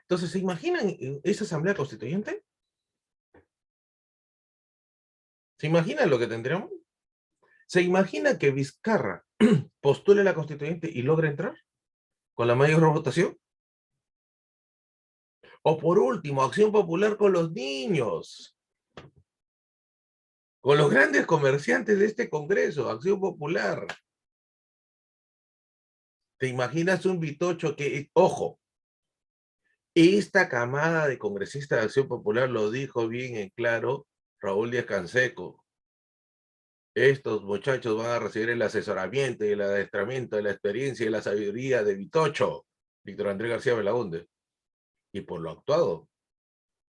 Entonces, ¿se imaginan esa asamblea constituyente? ¿Se imaginan lo que tendríamos? ¿Se imagina que Vizcarra postule la constituyente y logre entrar con la mayor votación? O por último, Acción Popular con los niños, con los grandes comerciantes de este Congreso, Acción Popular. ¿Te imaginas un Vitocho que, ojo, esta camada de congresistas de Acción Popular lo dijo bien en claro Raúl Díaz Canseco? Estos muchachos van a recibir el asesoramiento y el adiestramiento, la experiencia y la sabiduría de Vitocho, Víctor Andrés García Belaúnde. Y por lo actuado,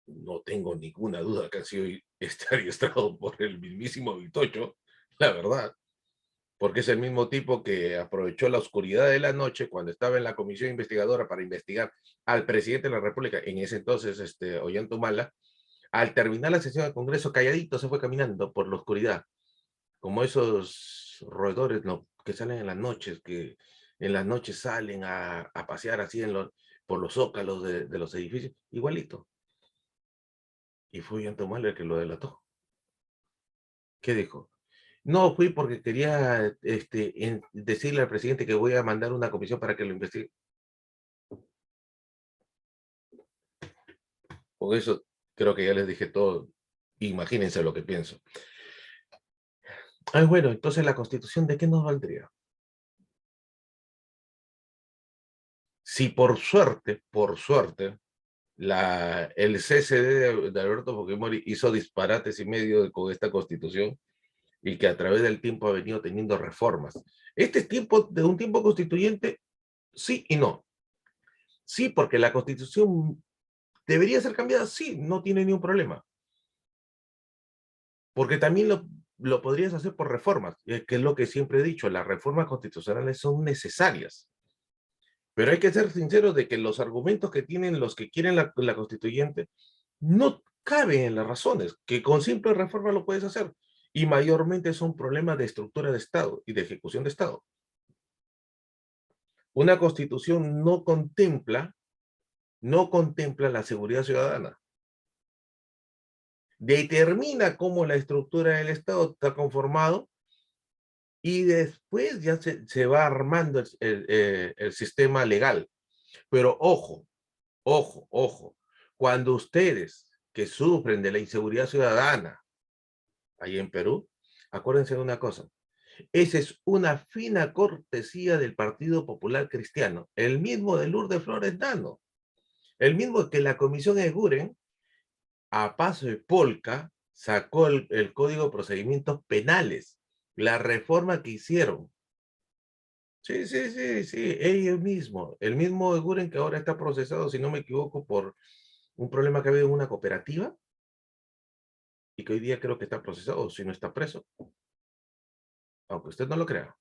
no tengo ninguna duda que ha sido adiestrado por el mismísimo Vitocho, la verdad. porque es el mismo tipo que aprovechó la oscuridad de la noche cuando estaba en la comisión investigadora para investigar al presidente de la República, en ese entonces, Ollanta, al terminar la sesión del Congreso, calladito se fue caminando por la oscuridad, como esos roedores, ¿no?, que salen en las noches, que en las noches salen a pasear así por los zócalos de los edificios, igualito. Y fue Ollanta el que lo delató. ¿Qué dijo? No, fui porque quería decirle al presidente que voy a mandar una comisión para que lo investigue. Con eso creo que ya les dije todo. Imagínense lo que pienso. Ah, bueno, entonces la Constitución, ¿de qué nos valdría? Si por suerte, el CCD de Alberto Fujimori hizo disparates y medio con esta Constitución y que a través del tiempo ha venido teniendo reformas. Este es tiempo de un tiempo constituyente, sí y no. Sí, porque la Constitución debería ser cambiada, sí, no tiene ningún problema. Porque también lo podrías hacer por reformas, que es lo que siempre he dicho, las reformas constitucionales son necesarias. Pero hay que ser sinceros de que los argumentos que tienen los que quieren la constituyente no caben en las razones, que con simple reforma lo puedes hacer. Y mayormente son problemas de estructura de Estado y de ejecución de Estado. Una constitución no contempla la seguridad ciudadana. Determina cómo la estructura del Estado está conformado y después ya se va armando el sistema legal. Pero ojo, ojo, ojo, cuando ustedes que sufren de la inseguridad ciudadana ahí en Perú, acuérdense de una cosa, esa es una fina cortesía del Partido Popular Cristiano, el mismo de Lourdes Flores Nano, el mismo que la Comisión Eguren, a paso de polka, sacó el Código de Procedimientos Penales, la reforma que hicieron. Sí, sí, sí, sí, ellos mismos, el mismo Eguren que ahora está procesado, si no me equivoco, por un problema que ha habido en una cooperativa, y que hoy día creo que está procesado, si no está preso, aunque usted no lo crea.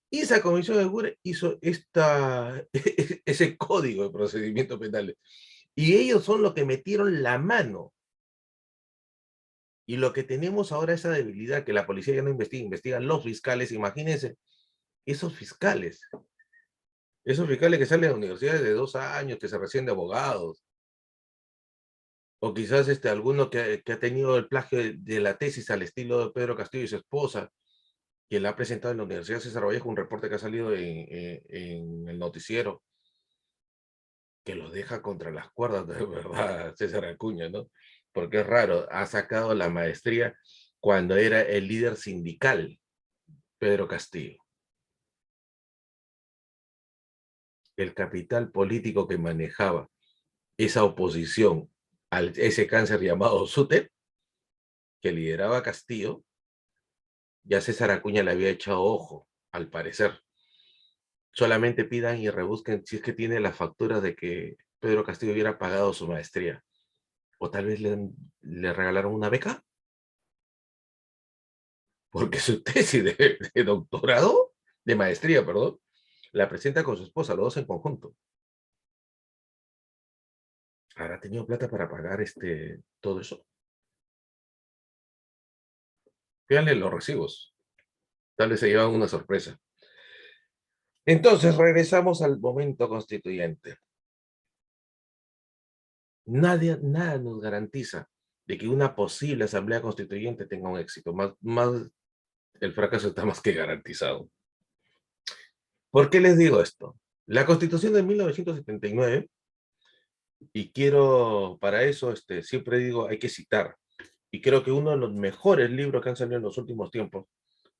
Y esa comisión de Eguren hizo ese código de procedimientos penales. Y ellos son los que metieron la mano. Y lo que tenemos ahora es esa debilidad, que la policía ya no investiga, investigan los fiscales. Imagínense, esos fiscales, que salen de universidades de 2 años, que se reciben de abogados, o quizás alguno que ha tenido el plagio de la tesis al estilo de Pedro Castillo y su esposa, que la ha presentado en la Universidad César Vallejo, un reporte que ha salido en el noticiero, que lo deja contra las cuerdas, de verdad, César Acuña, ¿no? Porque es raro, ha sacado la maestría cuando era el líder sindical, Pedro Castillo. El capital político que manejaba esa oposición a ese cáncer llamado SUTEP, que lideraba Castillo, ya César Acuña le había echado ojo, al parecer. Solamente pidan y rebusquen si es que tiene la factura de que Pedro Castillo hubiera pagado su maestría. O tal vez le regalaron una beca, porque su tesis de doctorado, de maestría, perdón, la presenta con su esposa, los dos en conjunto. ¿Habrá tenido plata para pagar todo eso? Fíjenle los recibos. Tal vez se llevan una sorpresa. Entonces, regresamos al momento constituyente. Nada nos garantiza de que una posible asamblea constituyente tenga un éxito. El fracaso está más que garantizado. ¿Por qué les digo esto? La Constitución de 1979, y quiero, para eso, siempre digo, hay que citar, y creo que uno de los mejores libros que han salido en los últimos tiempos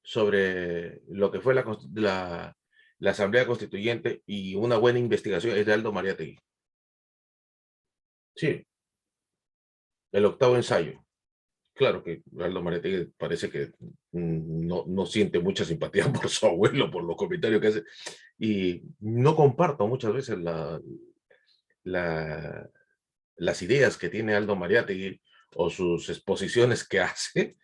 sobre lo que fue la Asamblea Constituyente y una buena investigación es de Aldo Mariátegui. Sí, el octavo ensayo. Claro que Aldo Mariátegui parece que no siente mucha simpatía por su abuelo, por los comentarios que hace, y no comparto muchas veces la, las ideas que tiene Aldo Mariátegui o sus exposiciones que hace,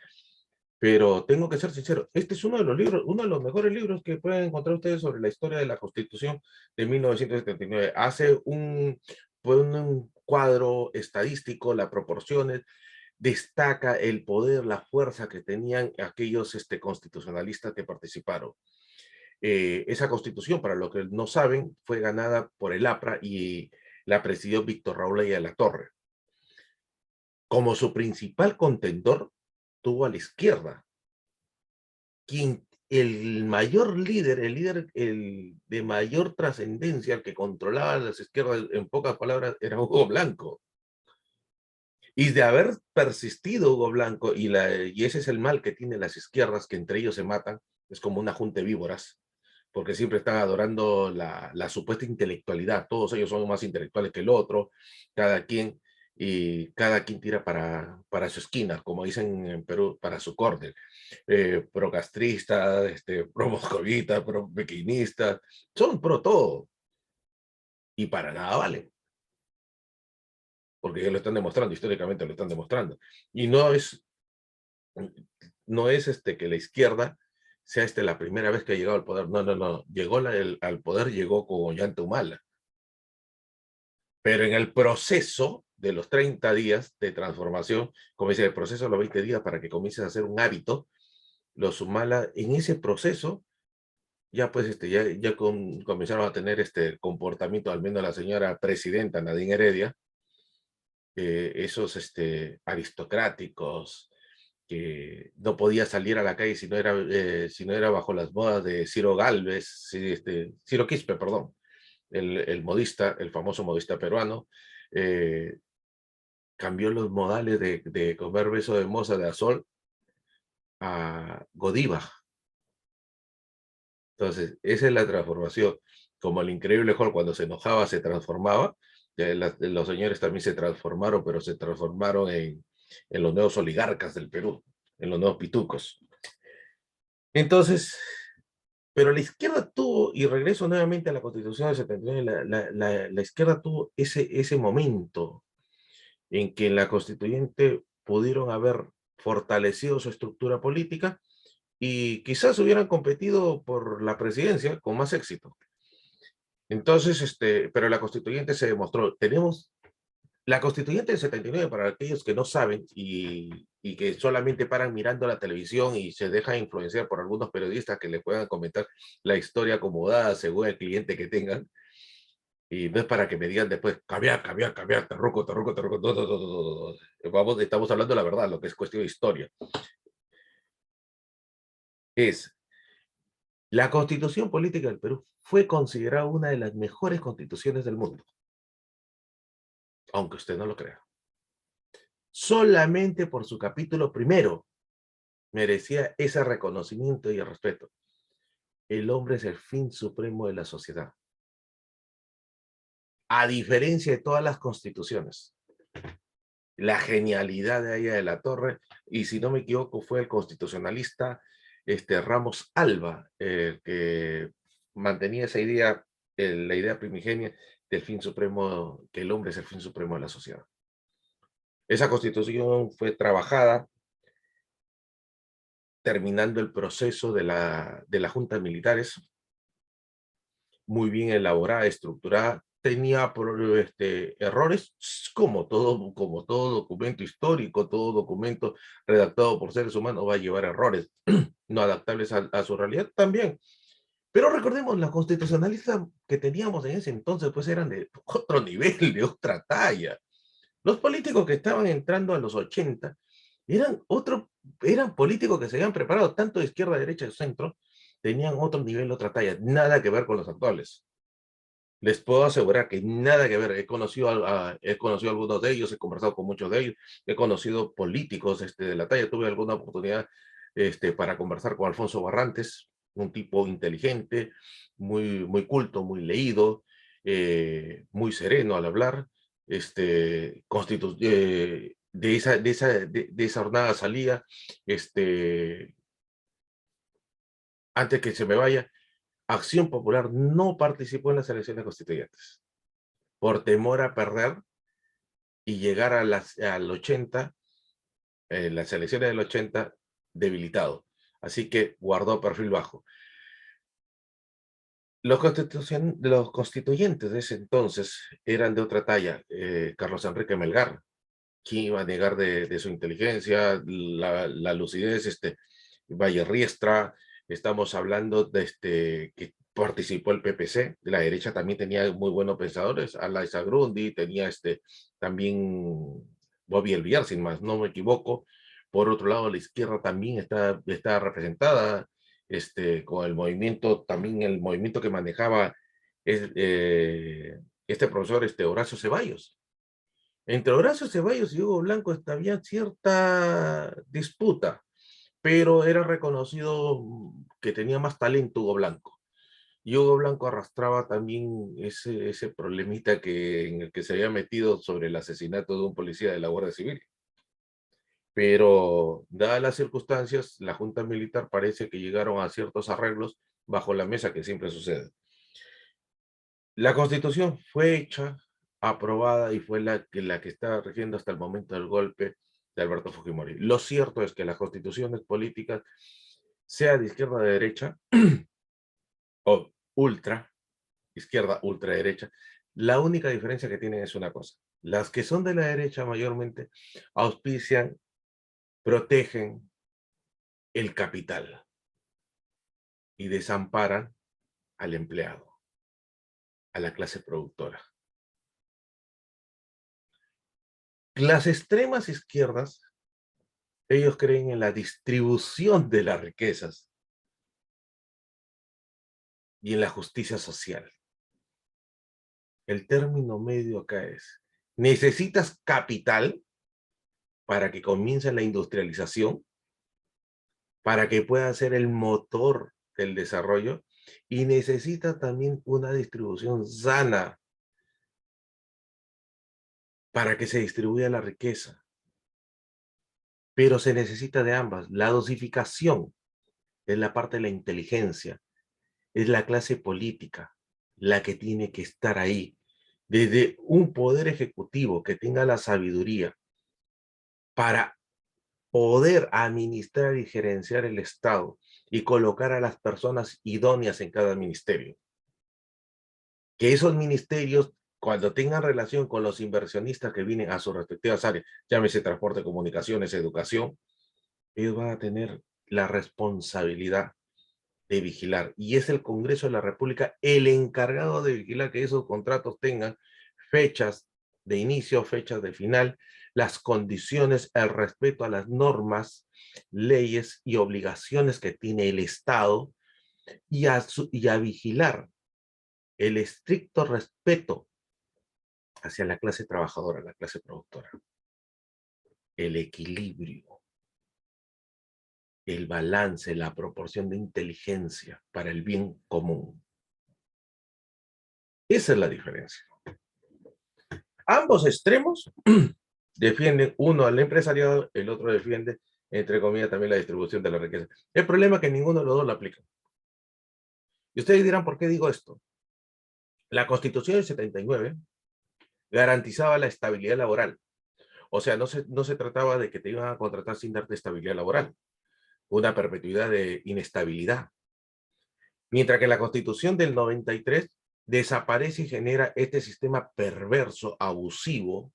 Pero tengo que ser sincero, este es uno de los libros, uno de los mejores libros que pueden encontrar ustedes sobre la historia de la Constitución de 1979. Hace pone un cuadro estadístico, las proporciones, destaca el poder, la fuerza que tenían aquellos constitucionalistas que participaron. Esa constitución, para los que no saben, fue ganada por el APRA y la presidió Víctor Raúl Aya de la Torre. Como su principal contendor, tuvo a la izquierda, quien el mayor líder, el de mayor trascendencia, el que controlaba las izquierdas, en pocas palabras, era Hugo Blanco. Y de haber persistido Hugo Blanco, y ese es el mal que tienen las izquierdas, que entre ellos se matan, es como una junta de víboras, porque siempre están adorando la supuesta intelectualidad. Todos ellos son más intelectuales que el otro, cada quien, y cada quien tira para su esquina, como dicen en Perú, para su córner. Procastrista, pro moscovita, pro pequinista, son pro todo, y para nada vale, porque ya lo están demostrando, históricamente lo están demostrando. Y no es que la izquierda sea la primera vez que ha llegado al poder. No, no, no. Llegó al poder, llegó con Ollanta Humala. Pero en el proceso de los 30 días de transformación, como dice, el proceso de los 20 días para que comiences a hacer un hábito, los Humala, en ese proceso, ya pues comenzaron a tener este comportamiento, al menos la señora presidenta Nadine Heredia, esos aristocráticos, que no podía salir a la calle si no era bajo las modas de Ciro Gálvez, Ciro Quispe, perdón, el modista, el famoso modista peruano. Cambió los modales de comer beso de moza de Azul a Godiva. Entonces, esa es la transformación. Como el Increíble Hulk, cuando se enojaba, se transformaba. Los señores también se transformaron, pero se transformaron en los nuevos oligarcas del Perú, en los nuevos pitucos. Entonces, pero la izquierda tuvo, y regreso nuevamente a la Constitución del 79, la izquierda tuvo ese momento en que la constituyente pudieron haber fortalecido su estructura política y quizás hubieran competido por la presidencia con más éxito. Entonces, pero la constituyente se demostró, la constituyente del 79, para aquellos que no saben y que solamente paran mirando la televisión y se dejan influenciar por algunos periodistas que le puedan comentar la historia acomodada según el cliente que tengan, y no es para que me digan después, cambiar, cambiar, cambiar, terruco, terruco, terruco, no, no, no, no, no. Estamos hablando de la verdad, lo que es cuestión de historia. La Constitución Política del Perú fue considerada una de las mejores constituciones del mundo, aunque usted no lo crea. Solamente por su capítulo primero merecía ese reconocimiento y el respeto. El hombre es el fin supremo de la sociedad. A diferencia de todas las constituciones. La genialidad de Aya de la Torre, y si no me equivoco fue el constitucionalista Ramos Alba, que mantenía esa idea, la idea primigenia del fin supremo, que el hombre es el fin supremo de la sociedad. Esa constitución fue trabajada terminando el proceso de la junta de militares, muy bien elaborada, estructurada, tenía errores, como todo documento histórico, todo documento redactado por seres humanos va a llevar errores no adaptables a su realidad también. Pero recordemos, los constitucionalistas que teníamos en ese entonces pues eran de otro nivel, de otra talla. Los políticos que estaban entrando a los 80 eran políticos que se habían preparado tanto de izquierda, derecha y centro, tenían otro nivel, otra talla, nada que ver con los actuales. Les puedo asegurar que nada que ver. He conocido a algunos de ellos, he conversado con muchos de ellos, he conocido políticos de la talla. Tuve alguna oportunidad para conversar con Alfonso Barrantes, un tipo inteligente, muy, muy culto, muy leído, muy sereno al hablar. De esa jornada salía, antes que se me vaya, Acción Popular no participó en las elecciones constituyentes por temor a perder y llegar al 80, las elecciones del 80, debilitado. Así que guardó perfil bajo. Los constituyentes de ese entonces eran de otra talla. Carlos Enrique Melgar, ¿quién iba a negar de su inteligencia, la lucidez? Valle Riestra, estamos hablando de que participó el PPC, de la derecha también tenía muy buenos pensadores, Alain Sagrundi, tenía también Bobby El Villar, sin más, no me equivoco. Por otro lado, la izquierda también está representada, con el movimiento, también el movimiento que manejaba es, este profesor, Horacio Ceballos. Entre Horacio Ceballos y Hugo Blanco había cierta disputa, pero era reconocido que tenía más talento Hugo Blanco. Y Hugo Blanco arrastraba también ese problemita en el que se había metido sobre el asesinato de un policía de la Guardia Civil. Pero, dadas las circunstancias, la Junta Militar parece que llegaron a ciertos arreglos bajo la mesa, que siempre sucede. La Constitución fue hecha, aprobada, y fue la que está rigiendo hasta el momento del golpe de Alberto Fujimori. Lo cierto es que las constituciones políticas, sea de izquierda o de derecha, o ultra, izquierda, ultraderecha, la única diferencia que tienen es una cosa. Las que son de la derecha mayormente auspician, protegen el capital y desamparan al empleado, a la clase productora. Las extremas izquierdas, ellos creen en la distribución de las riquezas y en la justicia social. El término medio acá es, necesitas capital para que comience la industrialización, para que pueda ser el motor del desarrollo, y necesitas también una distribución sana para que se distribuya la riqueza. Pero se necesita de ambas. La dosificación es la parte de la inteligencia, es la clase política la que tiene que estar ahí, desde un poder ejecutivo que tenga la sabiduría para poder administrar y gerenciar el Estado y colocar a las personas idóneas en cada ministerio. Que esos ministerios, cuando tengan relación con los inversionistas que vienen a sus respectivas áreas, llámese transporte, comunicaciones, educación, ellos van a tener la responsabilidad de vigilar. Y es el Congreso de la República el encargado de vigilar que esos contratos tengan fechas de inicio, fechas de final, las condiciones, el respeto a las normas, leyes y obligaciones que tiene el Estado, y a vigilar el estricto respeto hacia la clase trabajadora, la clase productora, el equilibrio, el balance, la proporción de inteligencia para el bien común. Esa es la diferencia. Ambos extremos defienden, uno al empresariado, el otro defiende, entre comillas, también la distribución de la riqueza. El problema es que ninguno de los dos lo aplica. Y ustedes dirán, ¿por qué digo esto? La Constitución del 79 garantizaba la estabilidad laboral. O sea, no se trataba de que te iban a contratar sin darte estabilidad laboral, una perpetuidad de inestabilidad. Mientras que la Constitución del 93 desaparece y genera este sistema perverso, abusivo,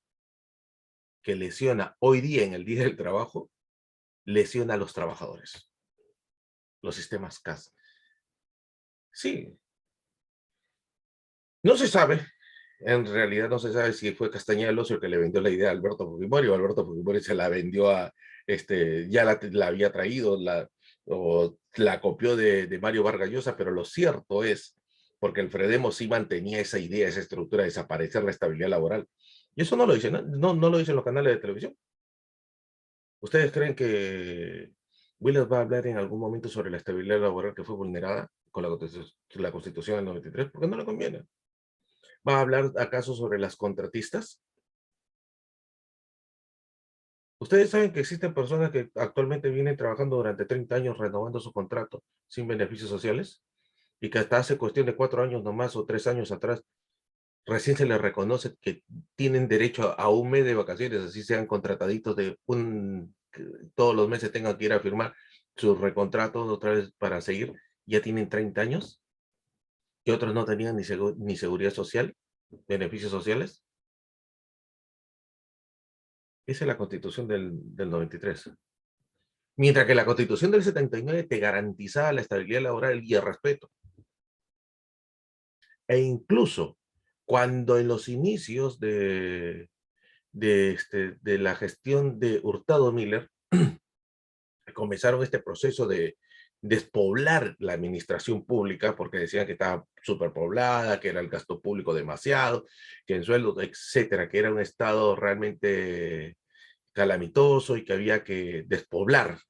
que lesiona hoy día, en el Día del Trabajo, lesiona a los trabajadores. Los sistemas CAS. Sí, no se sabe, en realidad no se sabe si fue Castañeda Alonso el que le vendió la idea a Alberto Fujimori, o Alberto Fujimori se la vendió ya la había traído, o la copió de Mario Vargas Llosa, pero lo cierto es, porque el Fredemo sí mantenía esa idea, esa estructura de desaparecer la estabilidad laboral. Y eso no lo dicen, no lo dicen los canales de televisión. ¿Ustedes creen que Willis va a hablar en algún momento sobre la estabilidad laboral que fue vulnerada con la Constitución del 93? Porque no le conviene. ¿Va a hablar acaso sobre las contratistas? Ustedes saben que existen personas que actualmente vienen trabajando durante 30 años renovando su contrato sin beneficios sociales, y que hasta hace cuestión de 4 años nomás o 3 años atrás recién se les reconoce que tienen derecho a un mes de vacaciones, así sean contrataditos todos los meses tengan que ir a firmar, sus recontratos otra vez para seguir, ya tienen 30 años, y otros no tenían ni seguridad social, beneficios sociales. Esa es la Constitución del 93. Mientras que la Constitución del 79 te garantizaba la estabilidad laboral y el respeto. E incluso cuando en los inicios de la gestión de Hurtado Miller, comenzaron este proceso de despoblar la administración pública, porque decían que estaba superpoblada, que era el gasto público demasiado, que en sueldos, etcétera, que era un estado realmente calamitoso y que había que despoblar.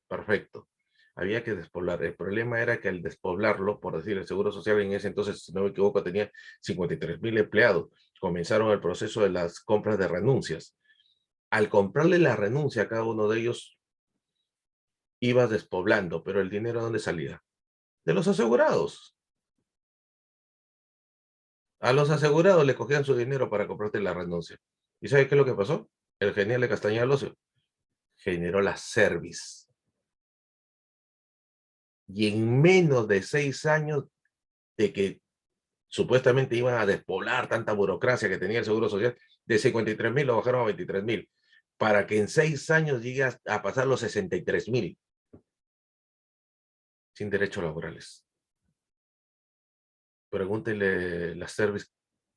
Perfecto. Había que despoblar. El problema era que al despoblarlo, por decir, el Seguro Social en ese entonces, si no me equivoco, tenía 53,000 empleados. Comenzaron el proceso de las compras de renuncias. Al comprarle la renuncia a cada uno de ellos, ibas despoblando, pero el dinero, ¿dónde salía? De los asegurados. A los asegurados le cogían su dinero para comprarte la renuncia. ¿Y sabe qué es lo que pasó? El genial de Castañeda Alonso generó la Service. Y en menos de 6 años de que supuestamente iban a despoblar tanta burocracia que tenía el Seguro Social, de 53,000 lo bajaron a 23,000, para que en 6 años llegue a pasar los 63,000 sin derechos laborales. Pregúntele las Service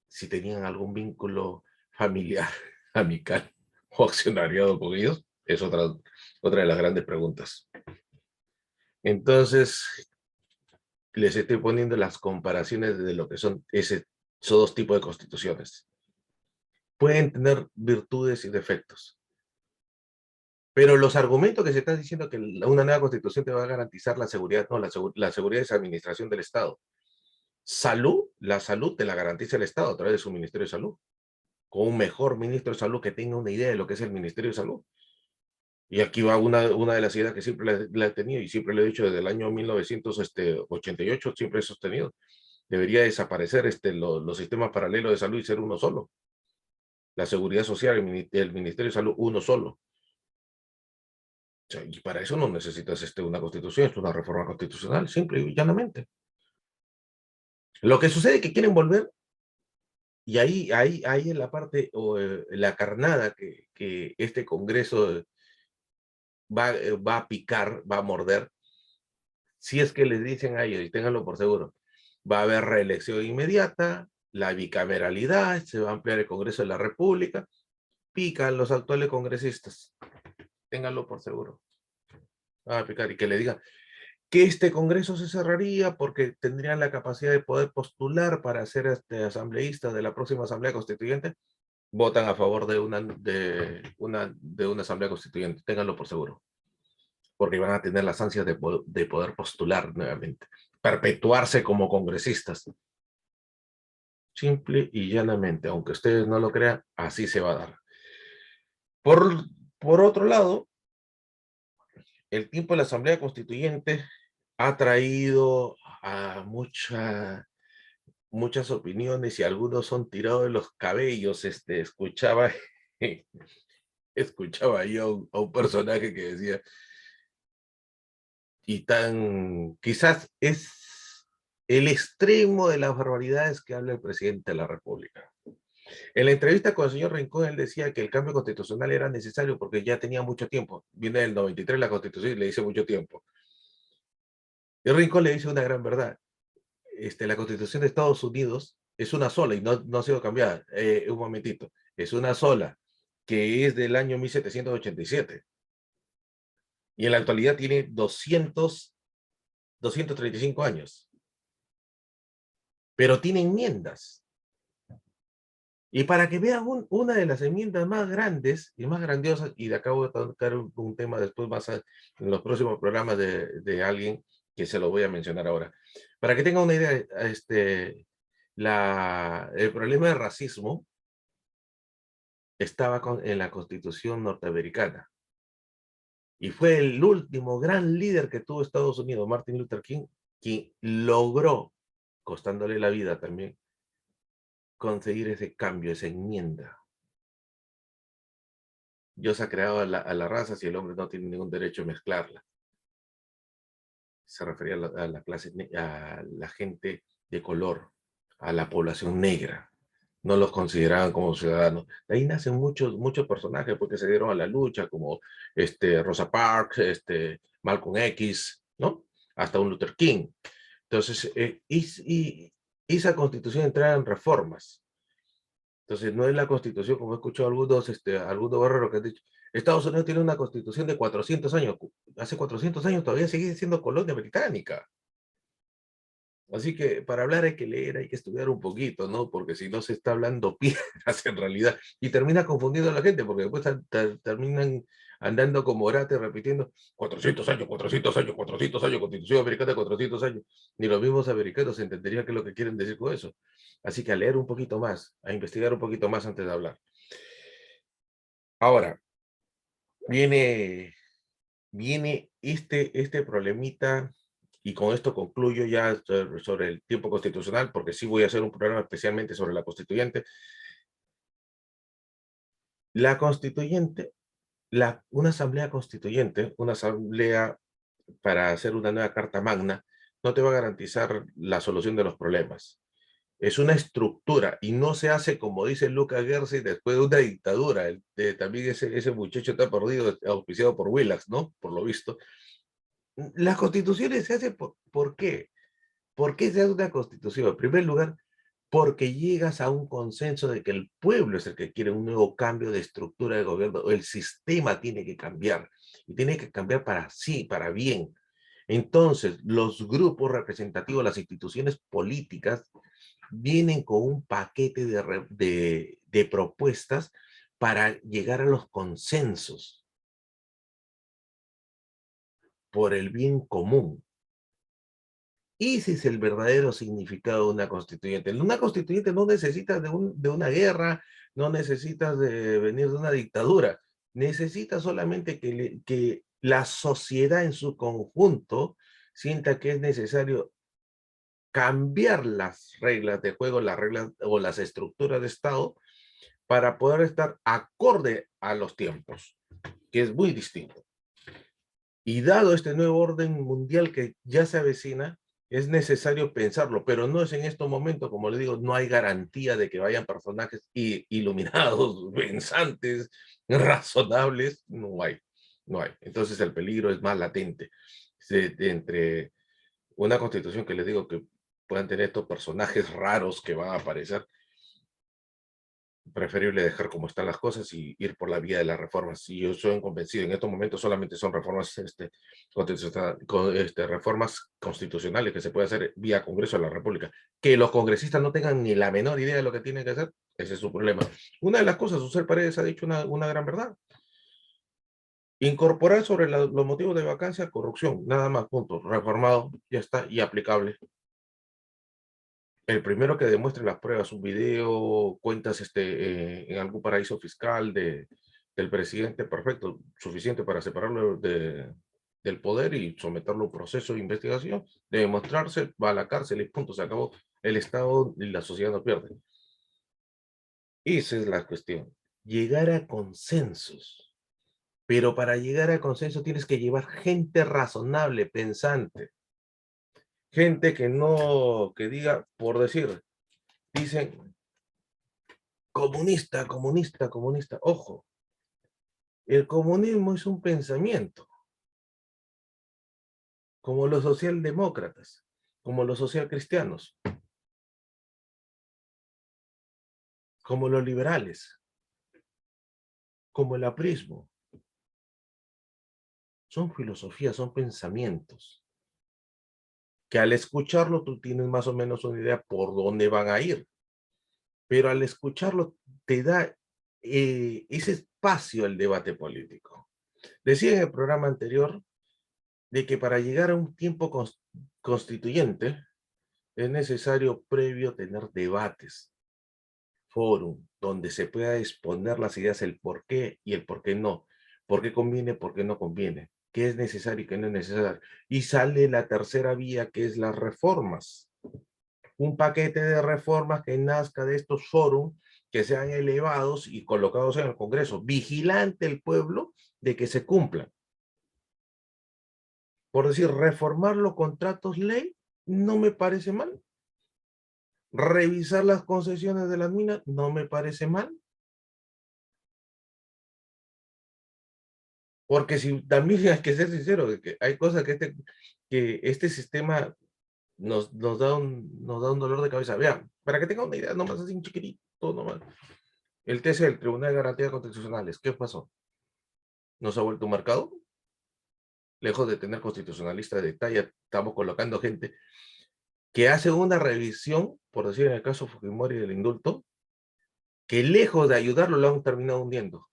si tenían algún vínculo familiar, amical o accionariado con ellos. Es otra de las grandes preguntas. Entonces, les estoy poniendo las comparaciones de lo que son esos dos tipos de constituciones. Pueden tener virtudes y defectos, pero los argumentos que se están diciendo que una nueva constitución te va a garantizar la seguridad, no, la seguridad es administración del Estado. Salud, la salud te la garantiza el Estado a través de su Ministerio de Salud, con un mejor ministro de Salud que tenga una idea de lo que es el Ministerio de Salud. Y aquí va una de las ideas que siempre la he tenido y siempre lo he dicho desde el año 1988, siempre he sostenido. Debería desaparecer los sistemas paralelos de salud y ser uno solo. La seguridad social, el Ministerio de Salud, uno solo. O sea, y para eso no necesitas una constitución, es una reforma constitucional, simple y llanamente. Lo que sucede es que quieren volver, y ahí es la parte, o la carnada que este Congreso va a picar, va a morder, si es que les dicen a ellos, y ténganlo por seguro, va a haber reelección inmediata, la bicameralidad, se va a ampliar el Congreso de la República, pican los actuales congresistas, ténganlo por seguro. Va a picar y que le digan que este Congreso se cerraría porque tendrían la capacidad de poder postular para ser asambleístas de la próxima Asamblea Constituyente, votan a favor de una Asamblea Constituyente, ténganlo por seguro, porque van a tener las ansias de poder postular nuevamente, perpetuarse como congresistas. Simple y llanamente, aunque ustedes no lo crean, así se va a dar. Por otro lado, el tiempo de la Asamblea Constituyente ha traído a muchas opiniones y algunos son tirados de los cabellos. Escuchaba yo a un personaje que decía, quizás es el extremo de las barbaridades que habla el presidente de la República. En la entrevista con el señor Rincón, él decía que el cambio constitucional era necesario porque ya tenía mucho tiempo. Viene del 93 la Constitución y le dice mucho tiempo. Y Rincón le dice una gran verdad. La Constitución de Estados Unidos es una sola y no ha sido cambiada. Un momentito. Es una sola, que es del año 1787. Y en la actualidad tiene 235 años. Pero tiene enmiendas. Y para que vean una de las enmiendas más grandes y más grandiosas, y de acá voy a tocar un tema después más en los próximos programas de alguien que se lo voy a mencionar ahora. Para que tengan una idea, el problema de racismo estaba en la Constitución norteamericana. Y fue el último gran líder que tuvo Estados Unidos, Martin Luther King, quien logró, costándole la vida también, conseguir ese cambio, esa enmienda. Dios ha creado a la raza si el hombre no tiene ningún derecho a mezclarla. se refería a la clase, a la gente de color, a la población negra. No los consideraban como ciudadanos. De ahí nacen muchos personajes porque se dieron a la lucha, como Rosa Parks, Malcolm X, ¿no? Hasta un Luther King. Entonces, esa constitución entraba en reformas. Entonces, no es la constitución, como he escuchado algunos guerreros que han dicho, Estados Unidos tiene una constitución de 400 años. Hace 400 años todavía sigue siendo colonia británica. Así que para hablar hay que leer, hay que estudiar un poquito, ¿no? Porque si no se está hablando piedras en realidad. Y termina confundiendo a la gente, porque después terminan andando como orate repitiendo 400 años, 400 años, 400 años, Constitución Americana, 400 años. Ni los mismos americanos entenderían qué es lo que quieren decir con eso. Así que a leer un poquito más, a investigar un poquito más antes de hablar. Ahora, viene este problemita, y con esto concluyo ya sobre el tiempo constitucional, porque sí voy a hacer un programa especialmente sobre la constituyente. La constituyente, una asamblea constituyente, una asamblea para hacer una nueva carta magna, no te va a garantizar la solución de los problemas. Es una estructura y no se hace como dice Lucas Gersi después de una dictadura. También ese muchacho está perdido, auspiciado por Willax, ¿no? Por lo visto. Las constituciones se hacen ¿por qué? ¿Por qué se hace una constitución? En primer lugar, porque llegas a un consenso de que el pueblo es el que quiere un nuevo cambio de estructura de gobierno, o el sistema tiene que cambiar, y tiene que cambiar para sí, para bien. Entonces, los grupos representativos, las instituciones políticas, vienen con un paquete de propuestas para llegar a los consensos por el bien común. Ese es el verdadero significado de una constituyente. Una constituyente no necesita de una guerra, no necesitas de venir de una dictadura. Necesita solamente que la sociedad en su conjunto sienta que es necesario cambiar las reglas de juego, las reglas o las estructuras de Estado para poder estar acorde a los tiempos, que es muy distinto. Y dado este nuevo orden mundial que ya se avecina, es necesario pensarlo, pero no es en estos momentos, como le digo, no hay garantía de que vayan personajes iluminados, pensantes, razonables, no hay, no hay. Entonces el peligro es más latente. Entre una constitución que les digo que puedan tener estos personajes raros que van a aparecer, preferible dejar como están las cosas y ir por la vía de las reformas. Y yo soy convencido, en estos momentos solamente son reformas, reformas constitucionales que se puede hacer vía Congreso de la República. Que los congresistas no tengan ni la menor idea de lo que tienen que hacer, ese es su problema. Una de las cosas, José Paredes ha dicho una gran verdad. Incorporar sobre los motivos de vacancia corrupción, nada más, punto. Reformado, ya está, y aplicable. El primero que demuestre las pruebas, un video, cuentas en algún paraíso fiscal del presidente, perfecto, suficiente para separarlo del poder y someterlo a un proceso de investigación, de demostrarse, va a la cárcel y punto, se acabó. El Estado y la sociedad no pierden. Esa es la cuestión. Llegar a consensos. Pero para llegar a consenso tienes que llevar gente razonable, pensante. Gente que no, que diga, por decir, dicen, comunista, comunista, comunista. Ojo, el comunismo es un pensamiento, como los socialdemócratas, como los socialcristianos, como los liberales, como el aprismo. Son filosofías, son pensamientos, que al escucharlo tú tienes más o menos una idea por dónde van a ir, pero al escucharlo te da ese espacio al debate político. Decía en el programa anterior de que para llegar a un tiempo constituyente es necesario previo tener debates, fórum, donde se pueda exponer las ideas, el por qué y el por qué no, por qué conviene, por qué no conviene, qué es necesario y qué no es necesario. Y sale la tercera vía, que es las reformas. Un paquete de reformas que nazca de estos fórum, que sean elevados y colocados en el Congreso, vigilante el pueblo de que se cumplan. Por decir, reformar los contratos ley no me parece mal. Revisar las concesiones de las minas no me parece mal. Porque si también hay que ser sincero, de que hay cosas que este sistema nos da un dolor de cabeza. Vean, para que tengan una idea, nomás así un chiquitito, nomás. El TC, el Tribunal de Garantías Constitucionales, ¿qué pasó? ¿Nos ha vuelto un mercado? Lejos de tener constitucionalistas de talla, estamos colocando gente que hace una revisión, por decir en el caso Fujimori del indulto, que lejos de ayudarlo lo han terminado hundiendo.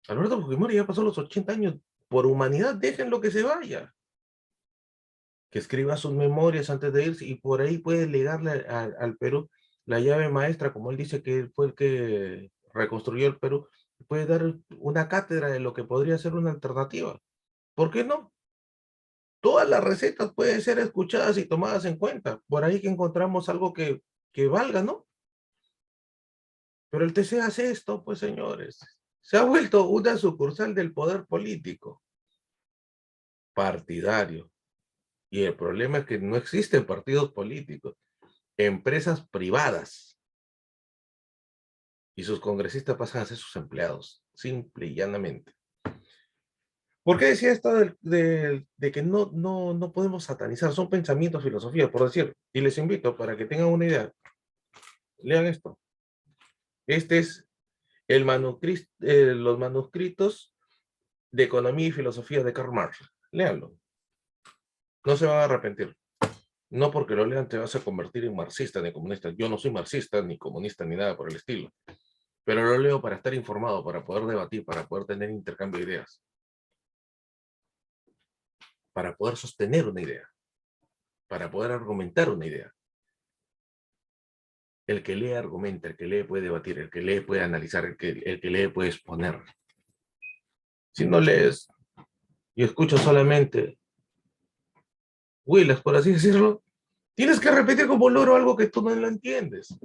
Alberto Fujimori ya pasó los 80 años, por humanidad, déjenlo que se vaya. Que escriba sus memorias antes de irse y por ahí puede legarle al Perú la llave maestra, como él dice que él fue el que reconstruyó el Perú, puede dar una cátedra de lo que podría ser una alternativa. ¿Por qué no? Todas las recetas pueden ser escuchadas y tomadas en cuenta. Por ahí que encontramos algo que valga, ¿no? Pero el TC hace esto, pues señores. Se ha vuelto una sucursal del poder político, partidario. Y el problema es que no existen partidos políticos, empresas privadas. Y sus congresistas pasan a ser sus empleados, simple y llanamente. ¿Por qué decía esto de que no podemos satanizar? Son pensamientos, filosofías, por decir. Y les invito para que tengan una idea. Lean esto. Este es los manuscritos de Economía y Filosofía de Karl Marx. Léanlo. No se van a arrepentir. No porque lo lean te vas a convertir en marxista ni comunista. Yo no soy marxista, ni comunista, ni nada por el estilo. Pero lo leo para estar informado, para poder debatir, para poder tener intercambio de ideas. Para poder sostener una idea. Para poder argumentar una idea. El que lee argumenta, el que lee puede debatir, el que lee puede analizar, el que lee puede exponer. Si no lees y escuchas solamente huilas, por así decirlo, tienes que repetir como loro algo que tú no lo entiendes.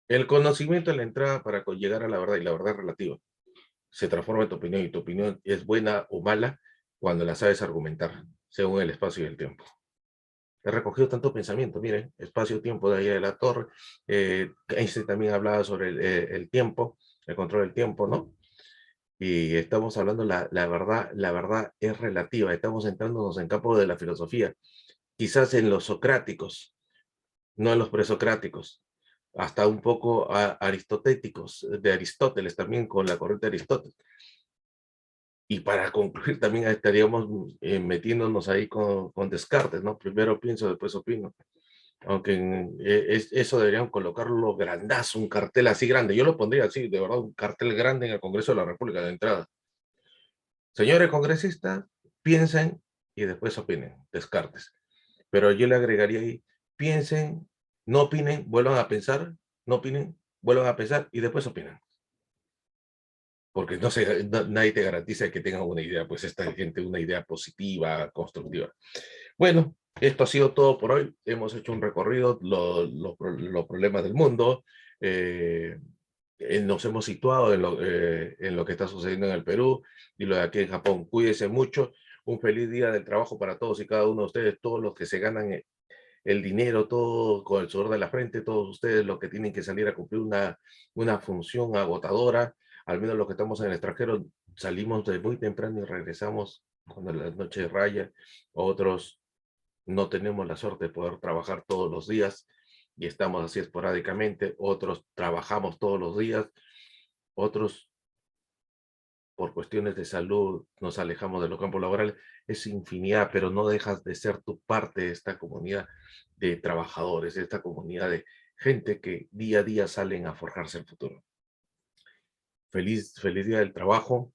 El conocimiento es la entrada para llegar a la verdad, y la verdad es relativa. Se transforma en tu opinión, y tu opinión es buena o mala cuando la sabes argumentar, según el espacio y el tiempo. He recogido tanto pensamiento, miren, espacio-tiempo de ahí de la torre. Einstein también hablaba sobre el tiempo, el control del tiempo, ¿no? Y estamos hablando, la verdad es relativa, estamos entrándonos en campo de la filosofía, quizás en los socráticos, no en los presocráticos, hasta un poco aristotéticos, de Aristóteles también, con la corriente de Aristóteles. Y para concluir también estaríamos metiéndonos ahí con Descartes, ¿no? Primero pienso, después opino. Aunque eso deberían colocarlo grandazo, un cartel así grande. Yo lo pondría así, de verdad, un cartel grande en el Congreso de la República de entrada. Señores congresistas, piensen y después opinen, Descartes. Pero yo le agregaría ahí, piensen, no opinen, vuelvan a pensar, no opinen, vuelvan a pensar y después opinen. Porque nadie te garantiza que tengan una idea, pues esta gente, una idea positiva, constructiva. Bueno, esto ha sido todo por hoy. Hemos hecho un recorrido, los problemas del mundo, eh, nos hemos situado en lo que está sucediendo en el Perú y lo de aquí en Japón. Cuídense mucho. Un feliz día del trabajo para todos y cada uno de ustedes, todos los que se ganan el dinero, todo con el sudor de la frente, todos ustedes los que tienen que salir a cumplir una función agotadora, al menos los que estamos en el extranjero, salimos de muy temprano y regresamos cuando la noche raya, otros no tenemos la suerte de poder trabajar todos los días y estamos así esporádicamente, otros trabajamos todos los días, otros por cuestiones de salud nos alejamos de los campos laborales, es infinidad, pero no dejas de ser tu parte de esta comunidad de trabajadores, de esta comunidad de gente que día a día salen a forjarse el futuro. Feliz día del trabajo.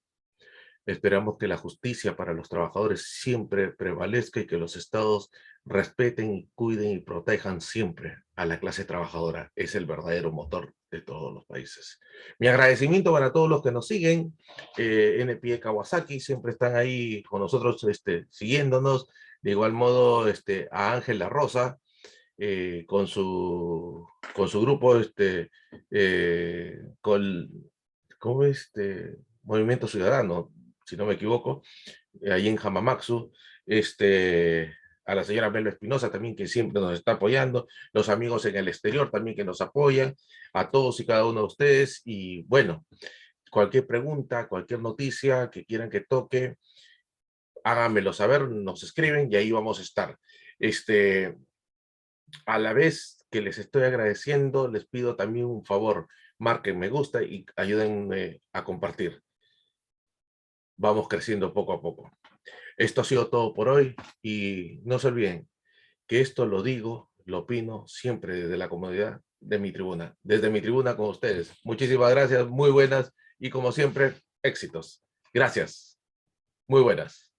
Esperamos que la justicia para los trabajadores siempre prevalezca y que los estados respeten, y cuiden y protejan siempre a la clase trabajadora. Es el verdadero motor de todos los países. Mi agradecimiento para todos los que nos siguen. NPE Kawasaki siempre están ahí con nosotros siguiéndonos. De igual modo a Ángela Rosa con su grupo con Movimiento Ciudadano. si no me equivoco, ahí en Hamamatsu, a la señora Melo Espinosa también, que siempre nos está apoyando, los amigos en el exterior también que nos apoyan, a todos y cada uno de ustedes, y bueno, cualquier pregunta, cualquier noticia que quieran que toque, háganmelo saber, nos escriben y ahí vamos a estar. A la vez que les estoy agradeciendo, les pido también un favor, marquen me gusta y ayúdenme a compartir. Vamos creciendo poco a poco. Esto ha sido todo por hoy y no se olviden que esto lo digo, lo opino siempre desde la comodidad de mi tribuna, desde mi tribuna con ustedes. Muchísimas gracias, muy buenas y como siempre, éxitos. Gracias, muy buenas.